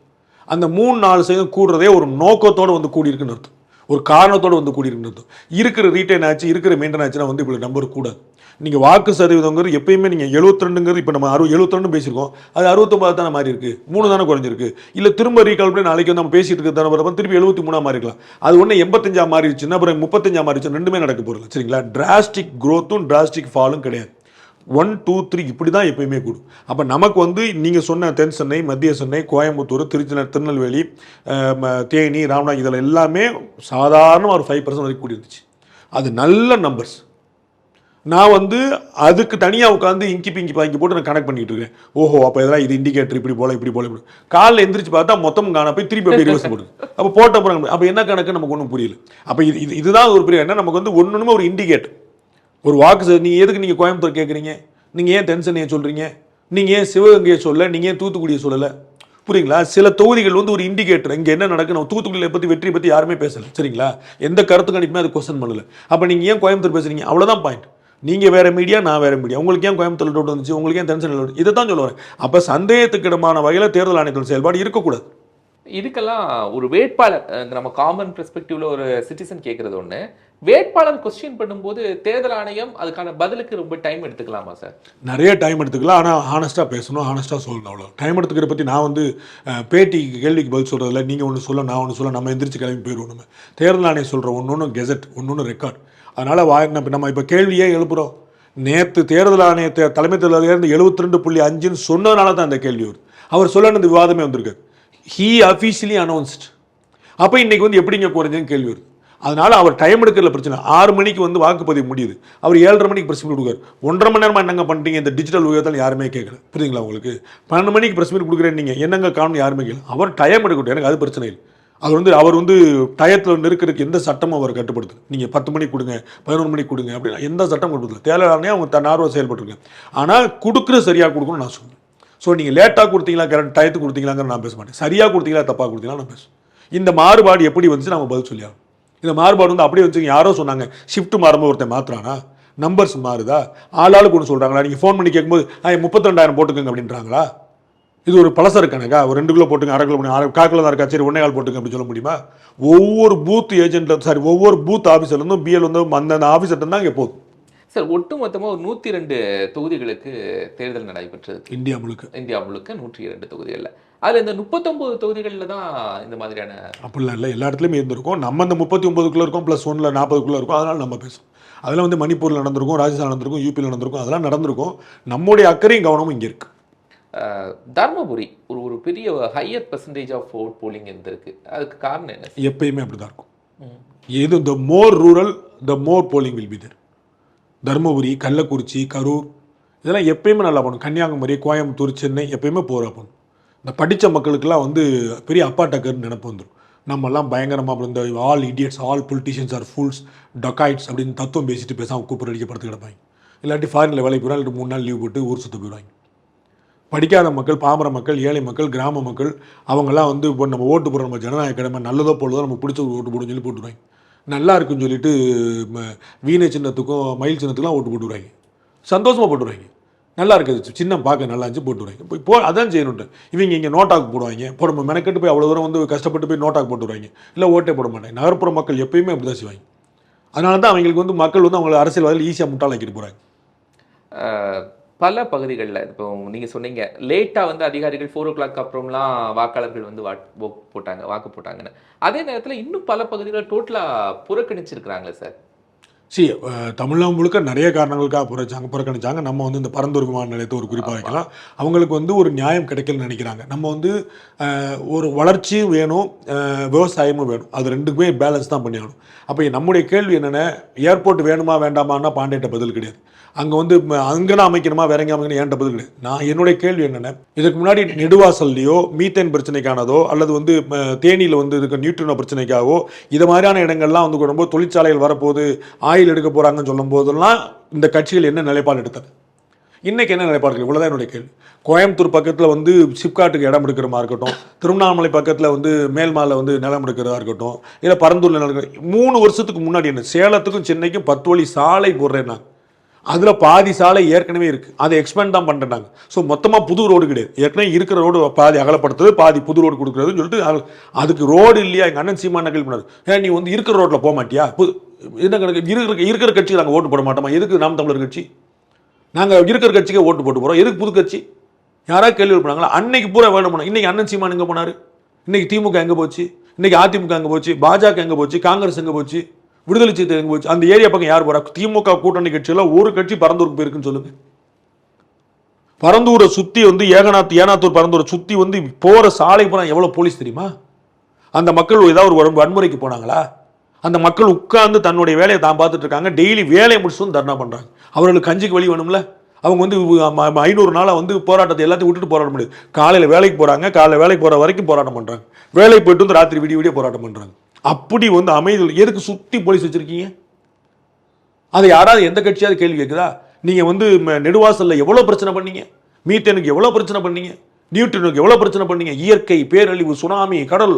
அந்த 3-4% கூடுறதே ஒரு நோக்கத்தோடு வந்து கூடியிருக்குன்னு அர்த்தம், ஒரு காரணத்தோடு வந்து கூடியிருக்குன்னு அர்த்தம். இருக்கிற ரீட்டைன் ஆச்சு, இருக்கிற மெயின்டைன் ஆச்சுன்னா வந்து இப்படி நம்பர் கூடாது. நீங்கள் வாக்கு சதவீதங்கிறது எப்பயுமே நீங்கள் 72ங்கிறது இப்போ நம்ம 72 பேசியிருக்கோம், அது 69 தானே மாறி இருக்குது, 3 தானே குறைஞ்சிருக்கு. இல்லை திரும்ப ரீகால் பண்ணி நாளைக்கு வந்து நம்ம பேசிட்டு இருக்கிற தானே திருப்பி 73 மாறி இருக்கலாம். அது ஒன்று 85 மாறிடுச்சுன்னா அப்புறம் 35 மாறிடுச்சு, ரெண்டுமே நடக்க போகிறது. சரிங்களா? டிராஸ்டிக் க்ரோத்தும் டிராஸ்டிக் ஃபாலும் கிடையாது. 1, 2, 3 இப்படி தான் எப்பயுமே கூடும். அப்போ நமக்கு வந்து நீங்கள் சொன்ன தென் சென்னை, மத்திய சென்னை, கோயம்புத்தூர், திருநெல்வேலி, தேனி, ராமநாதபுரம் இதில் எல்லாமே சாதாரணமாக ஒரு 5% வரைக்கும் கூடி இருந்துச்சு. அது நல்ல நம்பர்ஸ். நான் வந்து அதுக்கு தனியாக உட்காந்து இங்கி பாங்கி போட்டு நான் கனெக்ட் பண்ணிட்டு இருக்கேன். ஓஹோ, அப்போ இதெல்லாம் இது இண்டிகேட்டர் இப்படி போல இப்படி காலைல எந்திரிச்சு பார்த்தா மொத்தம் காண போய் திருப்பி அப்படியே ரிவர்ஸ் போடுது. அப்போ போட்ட அப்புறம் அப்போ என்ன கணக்கு நமக்கு ஒன்றும் புரியல. அப்போ இதுதான் ஒரு பெரிய என்ன, நமக்கு வந்து ஒன்றுமே ஒரு இண்டிகேட்டர், ஒரு வாக்கு. நீங்கள் எதுக்கு நீங்கள் கோயம்புத்தூர் கேட்குறீங்க, நீங்கள் ஏன் தென் சென்னையை சொல்கிறீங்க, நீங்கள் ஏன் சிவகங்கையை சொல்ல, நீங்கள் ஏன் தூத்துக்குடியை சொல்லலை? புரியுங்களா? சில தொகுதிகள் வந்து ஒரு இண்டிகேட்டர், இங்கே என்ன நடக்குது. நம்ம தூத்துக்குடியை பற்றி வெற்றியை பற்றி யாருமே பேசலை. சரிங்களா? எந்த கருத்து கணிப்புமே அது கொஸ்டின் பண்ணல. அப்போ நீங்கள் ஏன் கோயம்புத்தூர் பேசுறீங்க? அவ்வளோதான் பாயிண்ட். நீங்கள் வேறு மீடியா, நான் வேறு மீடியா. உங்களுக்கு ஏன் கோயம்புத்தூர் டவுட் வந்துச்சு, உங்களுக்கு ஏன் தென் சென்னையில், இதை தான் சொல்ல வரேன். அப்போ சந்தேகத்துக்கிடமான வகையில் தேர்தல் ஆணையத்தின் செயல்பாடு இருக்கக்கூடாது. இதுக்கெல்லாம் ஒரு வேட்பாளர், நம்ம காமன் பெர்ஸ்பெக்டிவ்ல ஒரு சிட்டிசன் கேட்கறது ஒன்று, வேட்பாளர் கொஸ்டின் பண்ணும்போது தேர்தல் ஆணையம் அதுக்கான பதிலுக்கு ரொம்ப டைம் எடுத்துக்கலாமா சார்? நிறைய டைம் எடுத்துக்கலாம். ஆனால் ஹானஸ்ட்டாக பேசணும், ஹானஸ்ட்டாக சொல்லணும். அவ்வளோ டைம் எடுத்துக்கிற பற்றி நான் வந்து பேட்டிக்கு கேள்விக்கு பதில் சொல்கிறதில்ல. நீங்கள் ஒன்று சொல்ல, நான் ஒன்று சொல்ல, நம்ம எந்திரிச்சு கிளம்பி போயிடுவோம். நம்ம தேர்தல் ஆணையம் சொல்கிற ஒன்று கெசட், ஒன்று ரெக்கார்ட். அதனால் நம்ம இப்போ கேள்வியே எழுப்புகிறோம். நேற்று தேர்தல் ஆணையத்தை தலைமை தேர்தலில் 72.5ன்னு சொன்னதுனால தான் அந்த கேள்வி வருது. அவர் சொல்ல அந்த விவாதமே வந்திருக்காரு. He officially announced. அப்போ இன்றைக்கி வந்து எப்படிங்க குறைஞ்சதுன்னு கேள்வி வருது. அதனால் அவர் டைம் எடுக்கிறதுல பிரச்சனை. 6 மணிக்கு வந்து வாக்குப்பதிவு முடியுது, அவர் 7:30 மணிக்கு ப்ரெஸ் மீட் கொடுக்குறாரு. 1.5 மணி நேரமாக என்னங்க பண்ணிட்டீங்க இந்த டிஜிட்டல் உலகத்தில் யாருமே கேட்கல. புரியுதுங்களா உங்களுக்கு? 12 மணிக்கு ப்ரெஸ் மீட் கொடுக்குறேன், நீங்கள் என்னங்க காணும் யாருமே கேட்கல. அவர் டைம் எடுக்கட்டும், எனக்கு அது பிரச்சனை இல்லை. அவர் வந்து டயத்தில் நெருக்கிறதுக்கு எந்த சட்டமும் அவர் கட்டுப்படுத்து. நீங்கள் 10 மணிக்கு கொடுங்க, 11 மணிக்கு கொடுங்க அப்படின்னா எந்த சட்டம் கட்டுப்படுத்தல. தேர்தல் அவங்க தன்னார்வ செயல்பட்டுருங்க. ஆனால் கொடுக்குற சரியாக கொடுக்கணும்னு நான் சொல்லுவேன். ஸோ நீங்கள் லேட்டாக கொடுத்தீங்களா, கரெக்ட் டயத்துக்கு கொடுத்தீங்களாங்கிற நான் பேச மாட்டேன். சரியாக கொடுத்தீங்களா, தப்பாக கொடுத்தீங்களா நான் பேசுவேன். இந்த மாறுபாடு எப்படி வந்துச்சு நம்ம பதில் சொல்லியாகும். இந்த மாறுபாடு வந்து அப்படியே வச்சுங்க. யாரோ சொன்னாங்க ஷிஃப்ட் மாறும்போது ஒருத்தன் மாத்திரானா, நம்பர்ஸ் மாறுதா, ஆளாளுக்கு ஒன்று சொல்கிறாங்களா? நீங்கள் ஃபோன் பண்ணி கேட்கும்போது 32,000 போட்டுக்கோங்க அப்படின்றாங்களா? இது ஒரு பலசர கணக்கா? ஒரு 2 கிலோ போட்டுங்க, 1/2 கிலோ போட்டுங்க, 1/4 கிலோ தான் இருக்கா, சரி 1.25 போட்டுங்க அப்படி சொல்ல முடியுமா? ஒவ்வொரு பூத் ஏஜென்ட் ஒவ்வொரு பூத் ஆஃபீஸர்லேருந்தும் பிஎல் வந்து அந்த ஆஃபீஸர்ட்டு தான் இங்கே போகுது. சார் ஒட்டு மொத்தமாக ஒரு 102 தொகுதிகளுக்கு தேர்தல் நடைபெற்றது இந்தியா முழுக்க 102 தொகுதிகளில். அதில் இந்த 39 தொகுதிகளில் தான் இந்த மாதிரியான அப்படிலாம் இல்லை, எல்லா இடத்துலையுமே இருந்திருக்கும். நம்ம இந்த 39க்குள்ளே இருக்கோம், +1ல் 40க்குள்ளே இருக்கும். அதனால் நம்ம பேசுவோம். அதெல்லாம் வந்து மணிப்பூரில் நடந்திருக்கும், ராஜஸ்தான் நடந்திருக்கும், யூபியில் நடந்திருக்கும், அதெல்லாம் நடந்திருக்கும். நம்முடைய அக்கறையும் கவனமும் இங்கே இருக்குது. தர்மபுரி ஒரு பெரிய higher percentage of vote polling இருந்திருக்கு. அதுக்கு காரணம் என்ன? எப்பயுமே அப்படி தான் இருக்கும். எது the more rural the more polling will be there. Dharmapuri, Kallakurichi, Karur இதெல்லாம் எப்பயுமே நல்லா பண்ணும். கன்னியாகுமரி, கோயம்புத்தூர், சென்னை எப்பயுமே போரா பண்ணும். இந்த படித்த மக்களுக்கெல்லாம் வந்து பெரிய அப்பா டக்கர்னு நினைப்பு வந்துடும். நம்மெல்லாம் பயங்கரமாக இந்த all idiots, all politicians are fools, dacoits அப்படின்னு தத்துவம் பேசிட்டு பேசாமல் கூப்பிட்டு அடிக்க படுத்து கிடப்பாங்க. இல்லாட்டி ஃபாரினில் வேலைக்கு போகிறாங்க, இல்லாட்டி 3 நாள் லீவ் போட்டு ஊர் சுற்ற போயிடுவாங்க. படிக்காத மக்கள், பாமர மக்கள், ஏழை மக்கள், கிராம மக்கள் அவங்கெல்லாம் வந்து இப்போ நம்ம ஓட்டு போடுற நம்ம ஜனநாயக கடமை நல்லதோ போலதோ நம்ம பிடிச்ச ஓட்டு போடுன்னு சொல்லி போட்டுருவாங்க. நல்லா இருக்குன்னு சொல்லிட்டு வீணை சின்னத்துக்கும் மயில் சின்னத்துக்குலாம் ஓட்டு போட்டுருவாங்க. சந்தோஷமாக போட்டுருவாங்க. நல்லா இருக்குது சின்னம் பார்க்க நல்லா இருந்துச்சு போட்டுருவாங்க. இப்போ அதான் செய்யணுன்ட்டு இவங்க இங்கே நோட்டாக்கு போடுவாங்க. இப்போ நம்ம மெனக்கெட்டு போய் அவ்வளோ தூரம் வந்து கஷ்டப்பட்டு போய் நோட்டாக்கு போட்டுருவாங்க. இல்லை ஓட்டே போட மாட்டாங்க. நகர்ப்புற மக்கள் எப்பயுமே அப்படி தான் செய்வாங்க. அதனால தான் அவங்களுக்கு வந்து மக்கள் வந்து அவங்களை அரசியல்வாதிகள் ஈஸியாக முட்டாளாக்கிட்டு போகிறாங்க. பல பகுதிகளில் இப்போ நீங்கள் சொன்னீங்க லேட்டாக வந்து அதிகாரிகள் 4 o'clock அப்புறம்லாம் வாக்காளர்கள் வந்து வாக்கு போட்டாங்கன்னு. அதே நேரத்தில் இன்னும் பல பகுதிகளில் டோட்டலாக புறக்கணிச்சிருக்கிறாங்களே சார். தமிழ்நாடு முழுக்க நிறைய காரணங்களுக்காக புறக்கணிச்சாங்க. நம்ம வந்து இந்த பரந்தூர் விமான நிலையத்தை ஒரு குறிப்பாக வைக்கலாம். அவங்களுக்கு வந்து ஒரு நியாயம் கிடைக்கலன்னு நினைக்கிறாங்க. நம்ம வந்து ஒரு வளர்ச்சியும் வேணும், விவசாயமும் வேணும். அது ரெண்டுக்குமே பேலன்ஸ் தான் பண்ணியாகணும். அப்போ நம்முடைய கேள்வி என்னென்ன, ஏர்போர்ட் வேணுமா வேண்டாமான்னா பாண்டியட்ட பதில் கிடையாது. அங்கே வந்து அங்கேனா அமைக்கணுமா வேற எங்கே அமைக்கணும் ஏன்ட்ட பதில் கிடையாது. நான் என்னுடைய கேள்வி என்னென்ன, இதுக்கு முன்னாடி நெடுவாசல்லையோ மீத்தேன் பிரச்சனைக்கானதோ அல்லது வந்து தேனியில் வந்து இருக்க நியூட்ரினோ பிரச்சனைக்காகவோ இது மாதிரியான இடங்கள்லாம் வந்து கொடுக்கும்போது தொழிற்சாலைகள் வரப்போது ஆயில் எடுக்க போகிறாங்கன்னு சொல்லும் போதெல்லாம் இந்த கட்சிகள் என்ன நிலைப்பாடு எடுத்தது, இன்றைக்கி என்ன நிலைப்பாடு, இவ்வளோதான் என்னுடைய கேள்வி. கோயம்புத்தூர் பக்கத்தில் வந்து சிப்காட்டுக்கு இடம் எடுக்கிற மாதிரி இருக்கட்டும், திருவண்ணாமலை பக்கத்தில் வந்து மேல்மாவில் வந்து நிலம் எடுக்கிறதா இருக்கட்டும், இல்லை பரந்தூரில் நடக்கிற 3 வருஷத்துக்கு முன்னாடி என்ன சேலத்துக்கும் சென்னைக்கும் 10 வழி சாலை போடுறேன்னா அதில் பாதி சாலை ஏற்கனவே இருக்குது, அதை எக்ஸ்பேண்ட் தான் பண்ணுறாங்க. ஸோ மொத்தமாக புது ரோடு கிடையாது, ஏற்கனவே இருக்கிற ரோடு பாதி அகலப்படுத்துறது பாதி புது ரோடு கொடுக்குறதுன்னு சொல்லிட்டு அதுக்கு ரோடு இல்லையா எங்கள் அண்ணன் சீமான் நகல் பண்ணாரு. ஏன் நீ வந்து இருக்கிற ரோட்டில் போக மாட்டியா, என்ன கணக்கு இருக்கிற கட்சிக்கு நாங்கள் ஓட்டு போட மாட்டோமா, எதுக்கு நாம் தமிழர் கட்சி, நாங்கள் இருக்கிற கட்சிக்கே ஓட்டு போட்டு போகிறோம், எதுக்கு புது கட்சி, யாராவது கேள்வி எழுப்பினாங்களா? அன்னைக்கு பூரா வேணும் போனோம். இன்றைக்கி அண்ணன் சீமான் எங்கே போனார், இன்றைக்கி திமுக எங்கே போச்சு, இன்றைக்கி அதிமுக எங்கே போச்சு, பாஜக எங்கே போச்சு, காங்கிரஸ் எங்கே போச்சு, விடுதலை சிறுத்தை எங்கே போச்சு, அந்த ஏரியா பக்கம் யார் போறா? திமுக கூட்டணி கட்சியில் ஒரு கட்சி பரந்தூருக்கு போயிருக்குன்னு சொல்லுங்க. பரந்தூரை சுற்றி வந்து ஏனாத்தூர் பரந்தூரை சுற்றி வந்து போகிற சாலை போனால் எவ்வளோ போலீஸ் தெரியுமா? அந்த மக்கள் ஏதாவது ஒரு வன்முறைக்கு போனாங்களா? அந்த மக்கள் உட்கார்ந்து தன்னுடைய வேலையை தான் பார்த்துட்டு இருக்காங்க. டெய்லி வேலையை முடிச்சு வந்து தர்ணா பண்ணுறாங்க. அவர்களுக்கு கஞ்சிக்கு வழி வேணும்ல. அவங்க வந்து 500 நாளாக வந்து போராட்டத்தை எல்லாத்தையும் விட்டுட்டு போராட முடியாது. காலையில் வேலைக்கு போகிறாங்க, காலையில் வேலைக்கு போகிற வரைக்கும் போராட்டம் பண்ணுறாங்க, வேலைக்கு போயிட்டு வந்து ராத்திரி விடிய போராட்டம் பண்ணுறாங்க. அப்படி வந்து அமைதி எதுக்கு சுற்றி போலீஸ் வச்சுருக்கீங்க? அதை யாராவது எந்த கட்சியாவது கேள்வி கேட்குதா? நீங்கள் வந்து நெடுவாசலில் எவ்வளோ பிரச்சனை பண்ணீங்க, மீத்தேனுக்கு எவ்வளோ பிரச்சனை பண்ணீங்க, நியூட்ரினுக்கு எவ்வளோ பிரச்சனை பண்ணீங்க, இயற்கை பேரழிவு, சுனாமி, கடல்,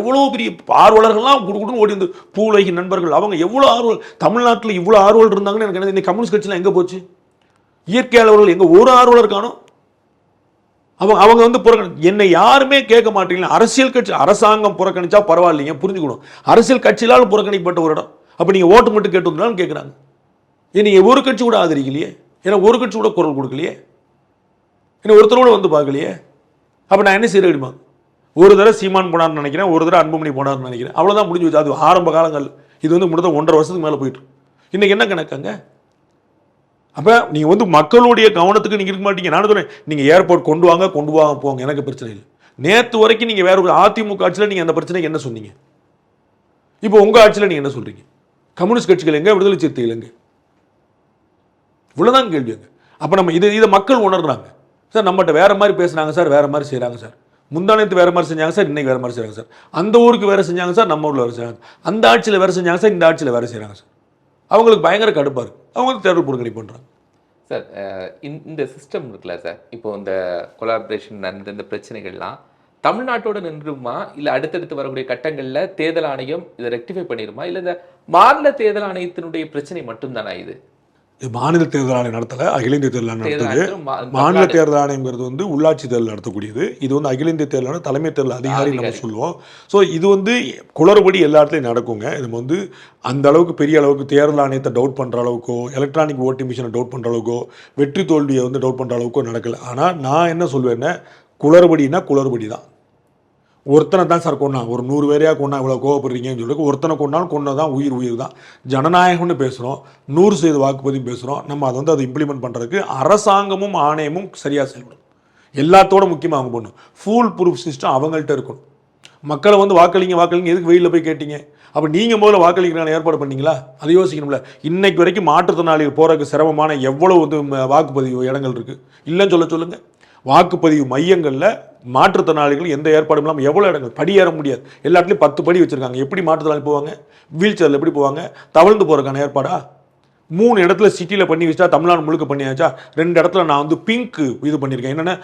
எவ்வளோ பெரிய ஆர்வலர்கள்லாம் கொடுக்கணும் ஓடி வந்து பூலகி நண்பர்கள் அவங்க எவ்வளோ ஆர்வல், தமிழ்நாட்டில் இவ்வளோ ஆர்வல் இருந்தாங்கன்னு எனக்கு என்ன, இந்த கம்யூனிஸ்ட் கட்சியில் எங்கே போச்சு? இயற்கையாளர்கள் எங்கே ஒரு ஆர்வலர் காணும்? அவங்க வந்து என்னை யாருமே கேட்க மாட்டீங்களா? அரசியல் கட்சி அரசாங்கம் புறக்கணிச்சா பரவாயில்லைங்க, புரிஞ்சுக்கணும். அரசியல் கட்சியால் புறக்கணிக்கப்பட்ட ஒரு இடம். அப்போ நீங்கள் ஓட்டு மட்டும் கேட்டு வந்தாலும் கேட்குறாங்க. நீங்கள் ஒரு கட்சி கூட ஆதரிக்கலையே, ஏன்னா ஒரு கட்சி கூட குரல் கொடுக்கலையே, ஏன்னா ஒருத்தர் கூட வந்து பார்க்கலையே. அப்போ நான் என்ன செய்யறேன்? ஒரு தடவை சீமான் போனார்னு நினைக்கிறேன், ஒரு தடவை அன்புமணி போனார்னு நினைக்கிறேன், அவ்வளோதான் முடிஞ்சு வச்சு. அது ஆரம்ப காலங்கள். இது வந்து முடிந்த 1.5 வருஷத்துக்கு மேலே போயிட்டு இன்னைக்கு என்ன கணக்காங்க? அப்போ நீங்கள் வந்து மக்களுடைய கவனத்துக்கு நீங்கள் இருக்க மாட்டீங்க. நான் சொன்னேன், நீங்கள் ஏர்போர்ட் கொண்டு வாங்க போங்க, எனக்கு பிரச்சனை இல்லை. நேற்று வரைக்கும் நீங்கள் வேற ஒரு அதிமுக ஆட்சியில் நீங்கள் அந்த பிரச்சனைக்கு என்ன சொன்னீங்க? இப்போ உங்கள் ஆட்சியில் நீங்கள் என்ன சொல்கிறீங்க? கம்யூனிஸ்ட் கட்சிகள் எங்கே, விடுதலை சிறுத்தைகள் எங்கே? இவ்வளோதான் கேள்வி அங்கே. அப்போ நம்ம இதை மக்கள் உணர்றாங்க. சார் நம்மகிட்ட வேறு மாதிரி பேசுனாங்க சார், வேறு மாதிரி செய்கிறாங்க சார், முந்தானத்து வேறு மாதிரி செஞ்சாங்க சார், இன்றைக்கி வேறு மாதிரி செய்கிறாங்க சார், அந்த ஊருக்கு வேறு செஞ்சாங்க சார், நம்ம ஊரில் வேறு செய்கிறாங்க, அந்த ஆட்சியில் வேறு செஞ்சாங்க சார், இந்த ஆட்சியில் வேறு செய்கிறாங்க சார். அவங்களுக்கு பயங்கர கடுப்பாக இருக்குது. அவங்க வந்து தேர்தல் புறக்கணிப்பு பண்ணுறாங்க சார். இந்த சிஸ்டம் இருக்குல்ல சார், இப்போ இந்த கொலாபரேஷன் இந்த பிரச்சனைகள்லாம் தமிழ்நாட்டோட நின்றுமா, இல்லை அடுத்தடுத்து வரக்கூடிய கட்டங்களில் தேர்தல் ஆணையம் இதை ரெக்டிஃபை பண்ணிடுமா, இல்லை இந்த மாநில தேர்தல் ஆணையத்தினுடைய பிரச்சனை மட்டும்தானா? இது மாநில தேர்தல் ஆணையம் நடத்தலை, அகில இந்திய தேர்தல் ஆணையம் நடத்துது. மாநில தேர்தல் ஆணையங்கிறது வந்து உள்ளாட்சி தேர்தல் நடத்தக்கூடியது. இது வந்து அகில இந்திய தேர்தல் தலைமை தேர்தல் அதிகாரி நம்ம சொல்லுவோம். ஸோ இது வந்து குளறுபடி எல்லா இடத்துலையும் நடக்குங்க. இது வந்து அந்த அளவுக்கு பெரிய அளவுக்கு தேர்தல் ஆணையத்தை டவுட் பண்ணுற அளவுக்கோ, எலக்ட்ரானிக் ஓட்டிங் மிஷினை டவுட் பண்ணுற அளவுக்கோ, வெற்றி தோல்வியை வந்து டவுட் பண்ணுற அளவுக்கோ நடக்கலை. ஆனால் நான் என்ன சொல்வேன்னா, குளறுபடினா குளறுபடி தான். ஒருத்தனை தான் சார் கொண்டான், ஒரு 100 பேரையாக கொண்டா இவ்வளோ கோவப்படுறீங்கன்னு சொல்லி ஒருத்தனை கொண்டாலும் கொண்டதான் உயிர் தான். ஜனநாயகம்னு பேசுகிறோம், 100% வாக்குப்பதிவு பேசுகிறோம். நம்ம அதை வந்து அதை இம்ப்ளிமெண்ட் பண்ணுறதுக்கு அரசாங்கமும் ஆணையமும் சரியாக செயல்படும். எல்லாத்தோட முக்கியமாக அவங்க பண்ணணும். ஃபுல் ப்ரூஃப் சிஸ்டம் அவங்கள்ட்ட இருக்கணும். மக்களை வந்து வாக்களிங்க எதுக்கு வெயிலில் போய் கேட்டீங்க? அப்போ நீங்கள் முதல்ல வாக்களிக்கிறான ஏற்பாடு பண்ணீங்களா? அதை யோசிக்கணும்ல. இன்னைக்கு வரைக்கும் மாற்றுத்திறனாளிகள் போகிறதுக்கு சிரமமான எவ்வளோ வந்து வாக்குப்பதிவு இடங்கள் இருக்குது இல்லைன்னு சொல்லுங்கள். வாக்குப்பதிவு மையங்களில் மாற்றுத்திறனாளிகள் எந்த ஏற்பாடும் இல்லாமல் எவ்வளோ இடங்கள் படி ஏற முடியாது, எல்லா இடத்துலையும் 10 படி வச்சுருக்காங்க. எப்படி மாற்றுத்திறனாளி போவாங்க? வீல் சேரில் எப்படி போவாங்க? தவழ்ந்து போகிறதுக்கான ஏற்பாடா? 3 இடத்துல சிட்டியில் பண்ணி வச்சா, தமிழ்நாடு முழுக்க பண்ணியாச்சா? 2 இடத்துல நான் வந்து பிங்க் இது பண்ணியிருக்கேன். என்னென்ன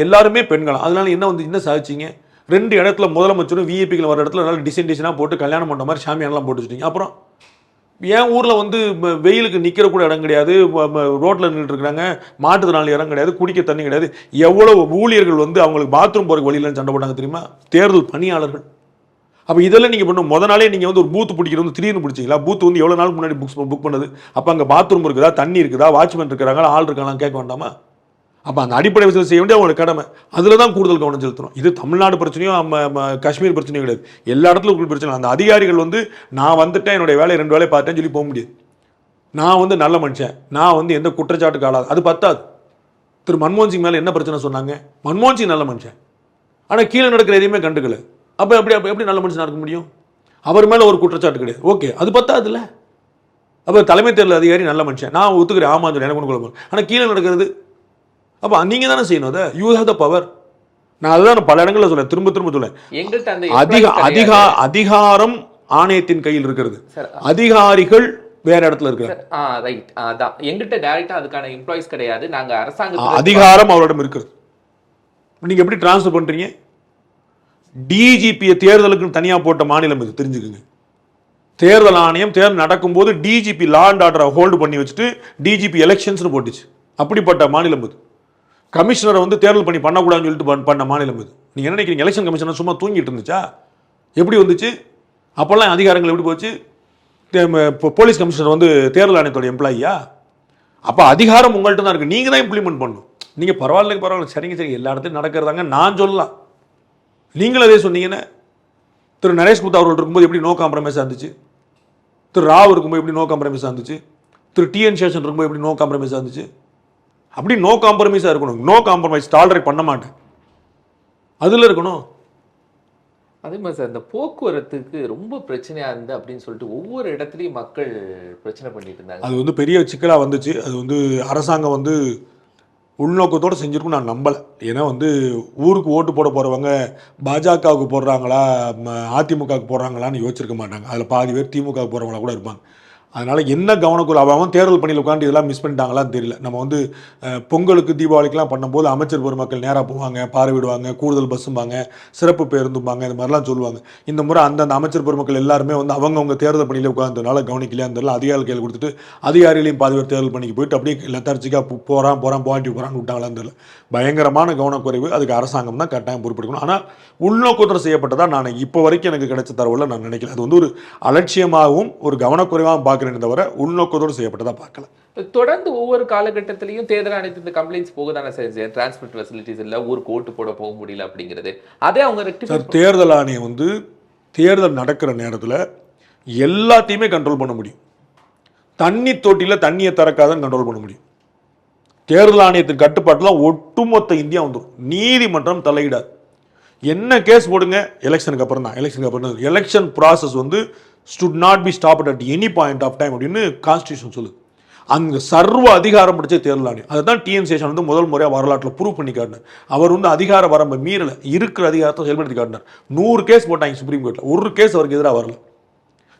எல்லாருமே பெண்கள். அதனால என்ன சாதிச்சிங்க? 2 இடத்துல முதலமைச்சரும் விஐபிகள் வர இடத்துல நல்லா டிசைனாக போட்டு கல்யாணம் பண்ணுற மாதிரி சாமியானலாம் போட்டு வச்சுட்டீங்க. அப்புறம் என் ஊரில் வந்து வெயிலுக்கு நிற்கிற கூட இடம் கிடையாது, ரோட்டில் நின்றுட்டு இருக்கிறாங்க, மாட்டுத்திறனாளி இடம் கிடையாது, குடிக்க தண்ணி கிடையாது. எவ்வளோ ஊழியர்கள் வந்து அவங்களுக்கு பாத்ரூம் போகிற வழியிலன்னு சண்டை போட்டாங்க தெரியுமா? தேர்தல் பணியாளர்கள். அப்போ இதெல்லாம் நீங்கள் பண்ணணும். முத நாளே நீங்கள் வந்து ஒரு பூத்து பிடிக்கிறது வந்து திடீர்னு பிடிச்சிங்களா? பூத்து வந்து எவ்வளோ நாளுக்கு முன்னாடி புக் பண்ணது? அப்போ அங்கே பாத்ரூம் இருக்குதா, தண்ணி இருக்குதா, வாட்ச்மேன் இருக்கிறாங்களா, ஆள் இருக்காங்களா கேட்க வேண்டாமா? அப்போ அந்த அடிப்படை வசதி செய்ய வேண்டிய அவங்களுக்கு கடமை. அதில் தான் கூடுதல் கவனம் செலுத்தணும். இது தமிழ்நாடு பிரச்சனையும் காஷ்மீர் பிரச்சனையும் கிடையாது, எல்லா இடத்துலையும் உங்களுக்கு பிரச்சனை. அந்த அதிகாரிகள் வந்து நான் வந்துட்டேன், என்னுடைய வேலையை 2 வேலையை பார்த்தேன்னு சொல்லி போக முடியாது. நான் வந்து நல்ல மனுஷன், நான் வந்து எந்த குற்றச்சாட்டுக்கு ஆளாது, அது பத்தாது. திரு மன்மோகன் சிங் மேலே என்ன பிரச்சனை சொன்னாங்க? மன்மோகன் சிங் நல்ல மனுஷன், ஆனால் கீழே நடக்கிற எதையுமே கண்டுக்கல. அப்போ எப்படி நல்ல மனுஷனாக இருக்க முடியும்? அவர் மேலே ஒரு குற்றச்சாட்டு கிடையாது, ஓகே, அது பத்தாது இல்லை. அப்போ தலைமை தேர்தல் அதிகாரி நல்ல மனுஷன், நான் ஒத்துக்கிறேன், ஆமாம் எனக்கு ஒன்று கொள்ள. ஆனால் கீழே நடக்கிறது அப்போ நீங்கள் தானே செய்யணும். அதை யூ ஹேவ் த பவர். நான் அதுதான் பல இடங்களில் சொல்லேன், திரும்ப சொல்லேன். அதிகாரம் ஆணையத்தின் கையில் இருக்கிறது, அதிகாரிகள் வேற இடத்துல இருக்கிறாங்க. ரைட், அதான் எங்கிட்ட டைரக்டா அதுக்கான எம்ப்ளாயிஸ் கிடையாது, நாங்க அரசாங்க அதிகாரம் அவரிடம் இருக்கிறது. நீங்க எப்படி டிரான்ஸ்ஃபர் பண்றீங்க? டிஜிபியை தேர்தலுக்கு தனியா போட்ட மாநிலம் இது, தெரிஞ்சுக்குங்க. தேர்தல் ஆணையம் தேர்தல் நடக்கும்போது டிஜிபி லா அண்ட் ஆர்டரை ஹோல்டு பண்ணி வச்சுட்டு டிஜிபி எலெக்ஷன்ஸ்னு போட்டுச்சு. அப்படிப்பட்ட மாநிலம் இது. கமிஷனரை வந்து தேர்தல் பண்ணி பண்ணக்கூடாதுன்னு சொல்லிட்டு பண்ண மாநிலம் இது. நீங்கள் என்ன நினைக்கிறீங்க? எலெக்ஷன் கமிஷனர் சும்மா தூங்கிட்டு இருந்துச்சா? எப்படி வந்துச்சு? அப்போல்லாம் அதிகாரங்கள் எப்படி போச்சு? போலீஸ் கமிஷனர் வந்து தேர்தல் ஆணையத்தோட எம்ப்ளாயியா? அப்போ அதிகாரம் உங்கள்கிட்ட தான் இருக்குது, நீங்கள் தான் இம்ப்ளிமெண்ட் பண்ணணும். நீங்கள் பரவாயில்ல சரிங்க எல்லா இடத்துலையும் நடக்கிறதாங்க நான் சொல்லலாம். நீங்களும் அதே சொன்னீங்கன்னா, திரு நரேஷ் குப்தா அவர்கள் இருக்கும்போது எப்படி நோ காம்ப்ரமைஸாக இருந்துச்சு? திரு ராவ் இருக்கும்போது எப்படி நோ காம்ப்ரமைஸாக இருந்துச்சு? திரு டிஎன் சேஷன் இருக்கும்போது எப்படி நோ காம்ப்ரமைஸாக இருந்துச்சு? அப்படி நோ காம்ப்ரமைஸாக இருக்கணும். நோ காம்ப்ரமைஸ் டாலரேட் பண்ண மாட்டேன், அதில் இருக்கணும். அதே மாதிரி சார், இந்த போக்குவரத்துக்கு ரொம்ப பிரச்சனையா இருந்து அப்படின்னு சொல்லிட்டு ஒவ்வொரு இடத்துலையும் மக்கள் பிரச்சனை பண்ணிட்டு இருந்தாங்க. அது வந்து பெரிய சிக்கலாக வந்துச்சு. அது வந்து அரசாங்கம் வந்து உள்நோக்கத்தோடு செஞ்சுருக்கும் நான் நம்பலை. ஏன்னா வந்து ஊருக்கு ஓட்டு போட போகிறவங்க பாஜகவுக்கு போடுறாங்களா அதிமுகவுக்கு போடுறாங்களான்னு யோசிச்சிருக்க மாட்டாங்க. அதில் பாதி பேர் திமுகவுக்கு போகிறவங்களா கூட இருப்பாங்க. அதனால் என்ன கவனக்குள் அவன் தேர்தல் பணியில் உட்காந்து இதெல்லாம் மிஸ் பண்ணிட்டாங்களான்னு தெரியல. நம்ம வந்து பொங்கலுக்கு தீபாவளிக்கெலாம் பண்ணும்போது அமைச்சர் பெருமக்கள் நேராக போவாங்க, பார்வையிடுவாங்க, கூடுதல் பஸ்ஸும்பாங்க, சிறப்பு பேருந்தும்பாங்க, இது மாதிரிலாம் சொல்லுவாங்க. இந்த முறை அந்தந்த அமைச்சர் பெருமக்கள் எல்லாருமே வந்து அவங்கவுங்க தேர்தல் பணியில் உட்காந்துனால கவனிக்கலையான்னு தெரியல. அதிகாரிகள் கையில் கொடுத்துட்டு அதிகாரிகளையும் பாதி பேர் தேர்தல் பணிக்கு போயிட்டு அப்படியே லெத்தார்ச்சிக்காக போகிறான் விட்டாங்களான்னு தெரியல. பயங்கரமான கவனக்குறைவு. அதுக்கு அரசாங்கம் தான் கட்டாயம் பொறுப்பெடுக்கணும். ஆனால் உள்நோக்கத்தில் செய்யப்பட்டதாக நான் இப்போ வரைக்கும் எனக்கு கிடைச்ச தரவுல நான் நினைக்கிறேன். அது வந்து ஒரு அலட்சியமாகவும் ஒரு கவனக்குறைவாகவும் பார்க்குறேன் தவிர உள்நோக்கத்தோடு செய்யப்பட்டதா பார்க்கல. தொடர்ந்து ஒவ்வொரு காலகட்டத்திலையும் தேர்தல் ஆணையத்துக்கு இந்த கம்ப்ளைண்ட்ஸ் போகதானே செஞ்சேன். டிரான்ஸ்போர்ட் ஃபெசிலிட்டிஸ் இல்லை, ஊருக்கு ஓட்டு போட போக முடியல அப்படிங்கிறது. அதே அவங்க சார், தேர்தல் ஆணையம் வந்து தேர்தல் நடக்கிற நேரத்தில் எல்லாத்தையுமே கண்ட்ரோல் பண்ண முடியும். தண்ணி தொட்டியில் தண்ணியை திறக்காதன்னு கண்ட்ரோல் பண்ண முடியும். தேர்தல் ஆணையத்தின் கட்டுப்பாட்டில் ஒட்டுமொத்த இந்தியா வந்துடும். நீதிமன்றம் தலையிடாது. என்ன கேஸ் போடுங்க, எலெக்ஷனுக்கு அப்புறம் தான். எலெக்ஷன் ப்ராசஸ் வந்து should not be stopped at any point of time அப்படின்னு கான்ஸ்டியூஷன் சொல்லுது. அங்கே சர்வ அதிகாரம் படித்த தேர்தல் ஆணையம். அதுதான் டிஎன் சேஷன் வந்து முதல் முறையாக வரலாற்றில் ப்ரூவ் பண்ணி காட்டினார். அவர் வந்து அதிகார வரம்பை மீறலை, இருக்கிற அதிகாரத்தை செயல்படுத்தி காட்டினார். 100 கேஸ் போட்டாங்க சுப்ரீம் கோர்ட்டில், ஒரு கேஸ் அவருக்கு எதிராக வரல.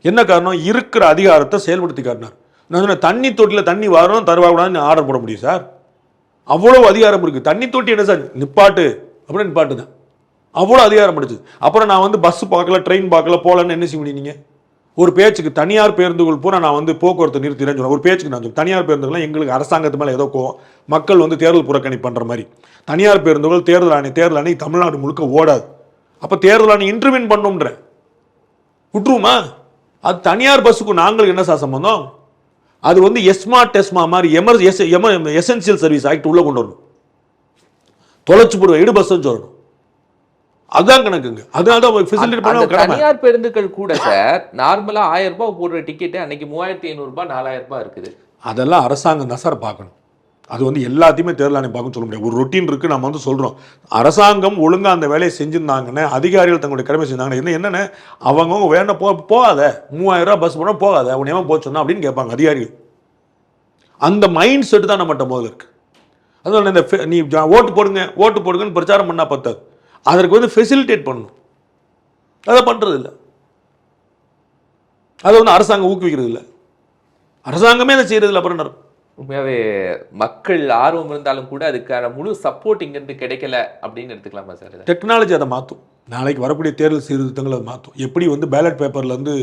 என்ன காரணம்? இருக்கிற அதிகாரத்தை செயல்படுத்தி காட்டினார். நான் சொன்னேன், தண்ணி தொட்டியில் தண்ணி வரணும் தருவாக்கூடாதுன்னு ஆர்டர் போட முடியும் சார்? அவ்வளோ அதிகாரம் இருக்குது. தண்ணி தொட்டி என்ன சார், நிப்பாட்டு அப்படின்னு நிப்பாட்டு தான், அவ்வளோ அதிகாரம் படிச்சது. அப்புறம் நான் வந்து பஸ் பார்க்கல, ட்ரெயின் பார்க்கல, போகலன்னு என்ன செய்ய முடியும்? ஒரு பேச்சுக்கு தனியார் பேருந்துகள் பூரா நான் வந்து போக்குவரத்து நிறுத்திறேன்னு சொல்லுவேன். ஒரு பேச்சுக்கு நான் சொல்லுவேன், தனியார் பேருந்துகள்லாம் எங்களுக்கு அரசாங்கத்து மேலே ஏதோ மக்கள் வந்து தேர்தல் புறக்கணி பண்ணுற மாதிரி. தனியார் பேருந்துகள் தேர்தல் ஆணையம் தமிழ்நாடு முழுக்க ஓடாது. அப்போ தேர்தல் ஆணையம் இன்டர்வியூன் பண்ணும்ன்ற விட்டுருமா? அது தனியார் பஸ்ஸுக்கு நாங்களுக்கு என்ன சார் சம்பந்தம்? அது வந்து எஸ்மா மாதிரி எசென்சியல் சர்வீஸ் ஆக்ட் உள்ள கொண்டு வரணும். தொலைச்சு போடுவோம் இடு பஸ் சொல்லணும், அதான் கணக்குங்க. அதனால தனியார் பேருந்துகள் கூட சார் நார்மலா 1000 ரூபாய் போடுற டிக்கெட் அன்னைக்கு 3500 ரூபாய் 4000 ரூபாய் இருக்குது. அதெல்லாம் அரசாங்கம் தான் சார் பார்க்கணும். அது வந்து எல்லாத்தையுமே தேர்தல் ஆணையம் பார்க்கணும்னு சொல்ல முடியாது. ஒரு ரொட்டீன் இருக்கு, நம்ம வந்து சொல்றோம். அரசாங்கம் ஒழுங்கா அந்த வேலையை செஞ்சிருந்தாங்கன்னு, அதிகாரிகள் தங்களுடைய கடமை செஞ்சாங்கன்னா என்னென்ன அவங்க வேணா போகாத 3000 ரூபாய் பஸ் போனால் போகாத, உன்னை ஏன் போச்சோன்னா அப்படின்னு கேட்பாங்க அதிகாரிகள். அந்த மைண்ட் செட் தான் நம்மகிட்ட முதல்ல இருக்கு. அதனால இந்த நீ ஓட்டு போடுங்கன்னு பிரச்சாரம் பண்ணா பத்தாது. அதற்கு வந்து ஃபெசிலிட்டேட் பண்ணணும். அதை பண்ணுறது இல்லை. அதை வந்து அரசாங்கம் ஊக்குவிக்கிறது இல்லை. அரசாங்கமே அதை செய்கிறது இல்லை. அப்புறம் என்ன? உண்மையாவே மக்கள் ஆர்வம் இருந்தாலும் கூட அதுக்கான முழு சப்போர்ட் இங்கிருந்து கிடைக்கல அப்படின்னு எடுத்துக்கலாமா சார்? டெக்னாலஜி அதை மாற்றும். நாளைக்கு வரக்கூடிய தேர்தல் சீர்திருத்தங்கள் அதை மாற்றும். எப்படி வந்து பேலட் பேப்பர்லேருந்து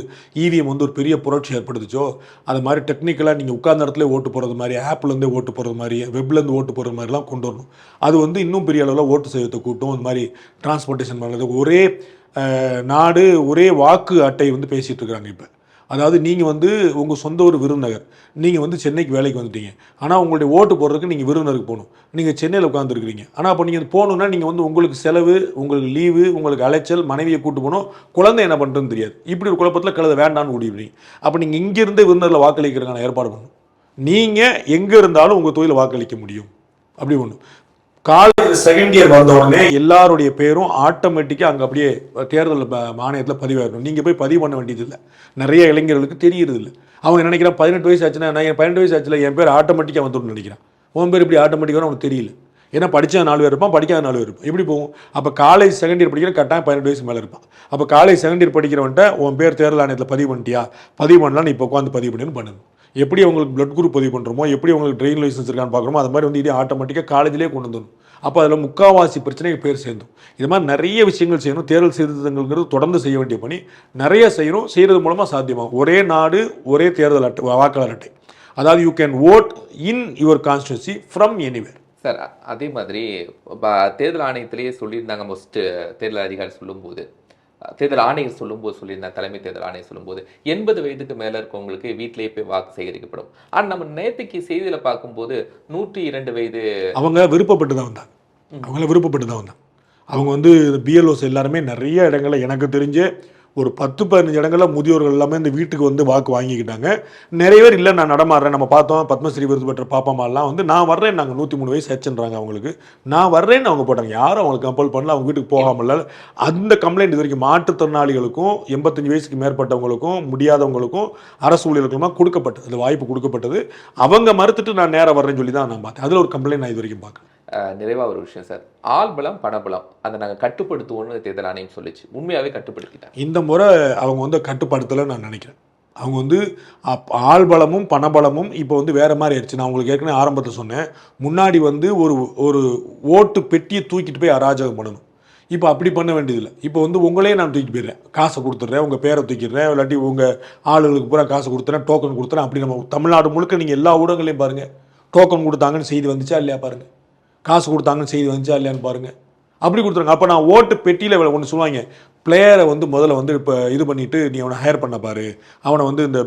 இவிஎம் வந்து ஒரு பெரிய புரட்சி ஏற்படுத்துச்சோ அது மாதிரி டெக்னிக்கலாக நீங்கள் உட்கார்ந்த இடத்துல ஓட்டு போடுறது மாதிரி, ஆப்லேருந்தே ஓட்டு போடுறது மாதிரி, வெப்லேருந்து ஓட்டு போடுறது மாதிரிலாம் கொண்டு வரணும். அது வந்து இன்னும் பெரிய அளவில் ஓட்டு செய்யறதை கூட்டும். இந்த மாதிரி டிரான்ஸ்போர்ட்டேஷன் பண்ணுறது, ஒரே நாடு ஒரே வாக்கு அட்டை வந்து பேசிகிட்டு இருக்கிறாங்க இப்போ. அதாவது நீங்கள் வந்து உங்கள் சொந்த ஒரு விருதுநகர், நீங்கள் வந்து சென்னைக்கு வேலைக்கு வந்துட்டீங்க, ஆனால் உங்களுடைய ஓட்டு போடுறதுக்கு நீங்கள் விருதுநகருக்கு போகணும். நீங்கள் சென்னையில் உட்காந்துருக்கிறீங்க. ஆனால் அப்போ நீங்கள் போகணுன்னா நீங்கள் வந்து உங்களுக்கு செலவு, உங்களுக்கு லீவு, உங்களுக்கு அலைச்சல், மனைவியை கூட்டு போகணும், குழந்தை என்ன பண்ணுறதுன்னு தெரியாது. இப்படி ஒரு குழப்பத்தில் கழுத வேண்டான்னு ஓடிடுறீங்க. அப்போ நீங்கள் இங்கேருந்து விருதுநகரில் வாக்களிக்கிறதுக்கான ஏற்பாடு பண்ணணும். நீங்கள் எங்கே இருந்தாலும் உங்கள் தொழிலை வாக்களிக்க முடியும். அப்படி ஒன்று. காலேஜ் செகண்ட் இயர் வந்த உடனே எல்லாருடைய பேரும் ஆட்டோமேட்டிக்காக அங்கே அப்படியே தேர்தல் ஆணையத்தில் பதிவாயிடணும். நீங்கள் போய் பதிவு பண்ண வேண்டியது இல்லை. நிறைய இளைஞர்களுக்கு தெரியறது இல்லை. அவங்க நினைக்கிறான் 18 வயசு ஆச்சுன்னா, நான் 18 வயசு ஆச்சுல என் பேர் ஆட்டோமேட்டிக்காக வந்துடும் நினைக்கிறான். உன் பேர் இப்படி ஆட்டோமேட்டிக்காக அவனுக்கு தெரியல. ஏன்னா படித்தா 4 பேர் இருப்பான், படிக்காத 4 பேர் இருப்பான். எப்படி போகும்? அப்போ காலேஜ் செகண்ட் இயர் படிக்கிற கட்டாயம் 18 வயசு மேலே இருப்பான். அப்போ காலேஜ் செகண்ட் இயர் படிக்கிறவன்ட்ட உன் பேர் தேர்தல் ஆணையத்தில் பதிவு பண்ணிட்டியா, பதிவு பண்ணலான்னு இப்போ உட்காந்து பதிவு பண்ணணும். எப்படி அவங்களுக்கு பிளட் குரூப் பதிவு பண்ணுறோமோ, எப்படி அவங்களுக்கு ட்ரெயின் லைசன்ஸ் இருக்கான்னு பார்க்குறோமோ, அது மாதிரி வந்து இதே ஆட்டோமேட்டிக்காக காலேஜிலே கொண்டு வந்துடணும். அப்போ அதில் முக்கால்வாசி பிரச்சனைகள் பேர் சேர்ந்தோம். இது மாதிரி நிறைய விஷயங்கள் செய்யணும். தேர்தல் சீர்திருத்தங்கள்ங்கிறது தொடர்ந்து செய்ய வேண்டிய பணி நிறைய செய்யணும். செய்கிறது மூலமாக சாத்தியமாகும். ஒரே நாடு ஒரே தேர்தல் அட்டை, வாக்காளர் அட்டை. அதாவது you can vote in your constituency from anywhere. Sir, அதே மாதிரி தேர்தல் ஆணையத்திலேயே சொல்லியிருந்தாங்க. மோஸ்ட் தேர்தல் அதிகாரி சொல்லும்போது, தேர்தல் ஆணையர் சொல்லியிருந்தாங்க, தலைமை தேர்தல் ஆணையர் சொல்லும்போது 80 வயதுக்கு மேலே இருக்கவங்களுக்கு வீட்டிலேயே போய் வாக்கு சேகரிக்கப்படும். ஆனால் நம்ம நேற்றுக்கு செய்தியில் பார்க்கும்போது 102 வயது அவங்க விருப்பப்பட்டு தான் வந்தாங்க. அவங்க வந்து பிஎல்ஓஸ் எல்லாருமே நிறைய இடங்களில் எனக்கு தெரிஞ்சு ஒரு 10-15 இடங்களில் முதியோர்கள் எல்லாமே இந்த வீட்டுக்கு வந்து வாக்கு வாங்கிக்கிட்டாங்க. நிறைய பேர் இல்லை நான் நடமாடுறேன். நம்ம பார்த்தோம் பத்மஸ்ரீ விருது பெற்ற பாப்பாமாலாம் வந்து நான் வர்றேன், நாங்கள் 103 வயசு ஆச்சுன்றாங்க அவங்களுக்கு, நான் வர்றேன்னு அவங்க போட்டாங்க. யாரும் அவங்களுக்கு கம்பல் பண்ணல, அவங்க வீட்டுக்கு போகாமல். அந்த கம்ப்ளைண்ட் இது வரைக்கும் மாற்றுத்திறனாளிகளுக்கும் 85 வயசுக்கு மேற்பட்டவங்களுக்கும் முடியாதவங்களுக்கும் அரசு ஊழியர்களுக்குமா கொடுக்கப்பட்டது, அந்த வாய்ப்பு கொடுக்கப்பட்டது. அவங்க மறுத்துட்டு நான் நேராக வர்றேன்னு சொல்லி தான் நான் பார்த்தேன். அதில் ஒரு கம்ப்ளைண்ட் நான் இது வரைக்கும் பார்க்குறேன். நிறைவாக ஒரு விஷயம் சார், ஆள்பலம் பணபலம் அதை நாங்கள் கட்டுப்படுத்துவோம்னு தேர்தல் ஆணையம் சொல்லிச்சு. உண்மையாகவே கட்டுப்படுத்திட்டாங்க. இந்த முறை அவங்க வந்து கட்டுப்படுத்தலை நான் நினைக்கிறேன். அவங்க வந்து ஆள்பலமும் பணபலமும் இப்போ வந்து வேறு மாதிரி ஆயிடுச்சு. நான் உங்களுக்கு ஏற்கனவே ஆரம்பத்தில் சொன்னேன், முன்னாடி வந்து ஒரு ஓட்டு பெட்டியை தூக்கிட்டு போய் அராஜகம் பண்ணணும். இப்போ அப்படி பண்ண வேண்டியதில்லை. இப்போ வந்து உங்களே நான் தூக்கி போயிடுறேன், காசை கொடுத்துட்றேன், உங்கள் பேரை தூக்கிடுறேன், இல்லாட்டி உங்கள் ஆளுகளுக்கு பூரா காசு கொடுத்துறேன், டோக்கன் கொடுத்துறேன். அப்படி நம்ம தமிழ்நாடு முழுக்க நீங்கள் எல்லா ஊடகங்களையும் பாருங்கள், டோக்கன் கொடுத்தாங்கன்னு செய்தி வந்துச்சா இல்லையா பாருங்கள், காசு கொடுத்தாங்கன்னு செய்தி வந்துச்சா இல்லையான்னு பாருங்கள். அப்படி கொடுத்துருங்க. அப்போ நான் ஓட்டு பெட்டியில் ஒன்று சொல்லுவாங்க, பிளேயரை வந்து முதல்ல வந்து இப்போ இது பண்ணிவிட்டு நீ அவனை ஹையர் பண்ண பாரு, அவனை வந்து இந்த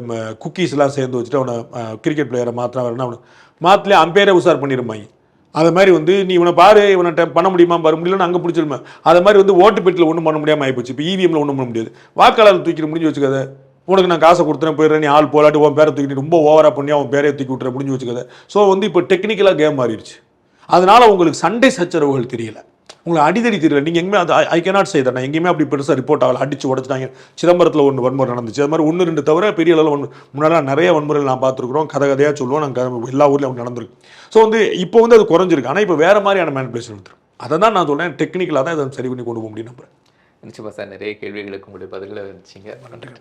குக்கீஸ்லாம் சேர்ந்து வச்சுட்டு அவனை கிரிக்கெட் பிளேயரை மாற்றினா வரணும், அவனை மாற்றிலே அம்பேரை உஷார் பண்ணிருப்பாங்க. அதை மாதிரி வந்து நீ இவனை பாரு, இவனை பண்ண முடியுமா பாரு, முடியலன்னு அங்கே பிடிச்சிருமா. அதை மாதிரி வந்து ஓட்டு பெட்டியில் ஒன்றும் பண்ண முடியாமல் ஆகிப்போச்சு. இப்போ இவிஎம்ல ஒன்றும் பண்ண முடியாது. வாக்காளர் தூக்கிட்டு முடிஞ்சு வச்சுக்காத, உனக்கு நான் காசை கொடுத்துறேன் போயிடுறேன், நீ ஆள் போலாட்டி உன் பேரை தூக்கிட்டு ரொம்ப ஓவராக பண்ணி அவன் பேரை தூக்கி விட்டுற முடிஞ்சு வச்சுக்காத. ஸோ வந்து இப்போ டெக்னிக்கலாக கேம் மாறிடுச்சு. அதனால் உங்களுக்கு சண்டை சச்சரவுகள் தெரியல, உங்களுக்கு அடிதடி தெரியல. நீங்கள் எங்கேயுமே அது ஐ கேனாட் சே தட் நான் எங்கேயுமே அப்படி பெருசாக ரிப்போர்ட் ஆகலை. அடிச்சு உடச்சிட்டாங்க, சிதம்பரத்தில் ஒன்று வன்முறை நடந்துச்சு, அது மாதிரி 1-2 தவிர பெரிய அளவில் முன்னாடி நிறைய வன்முறைகள் நான் பார்த்துருக்குறோம். கதையாக சொல்லுவோம், நாங்கள் எல்லா ஊர்லேயும் அவங்க நடந்திருக்கு. ஸோ வந்து இப்போ வந்து அது குறைஞ்சிருக்கு. ஆனால் இப்போ வேறு மாதிரியான மேனிபுலேஷன் வந்துடும். அதை தான் நான் சொல்கிறேன், டெக்னிக்கலாக தான் இதை சரி பண்ணி கொண்டு போக முடியும். நம்புறேன். நிச்சயமா சார், நிறைய கேள்விகளுக்கு உங்களுடைய பதில்களை இருந்துச்சிங்க. நன்றி.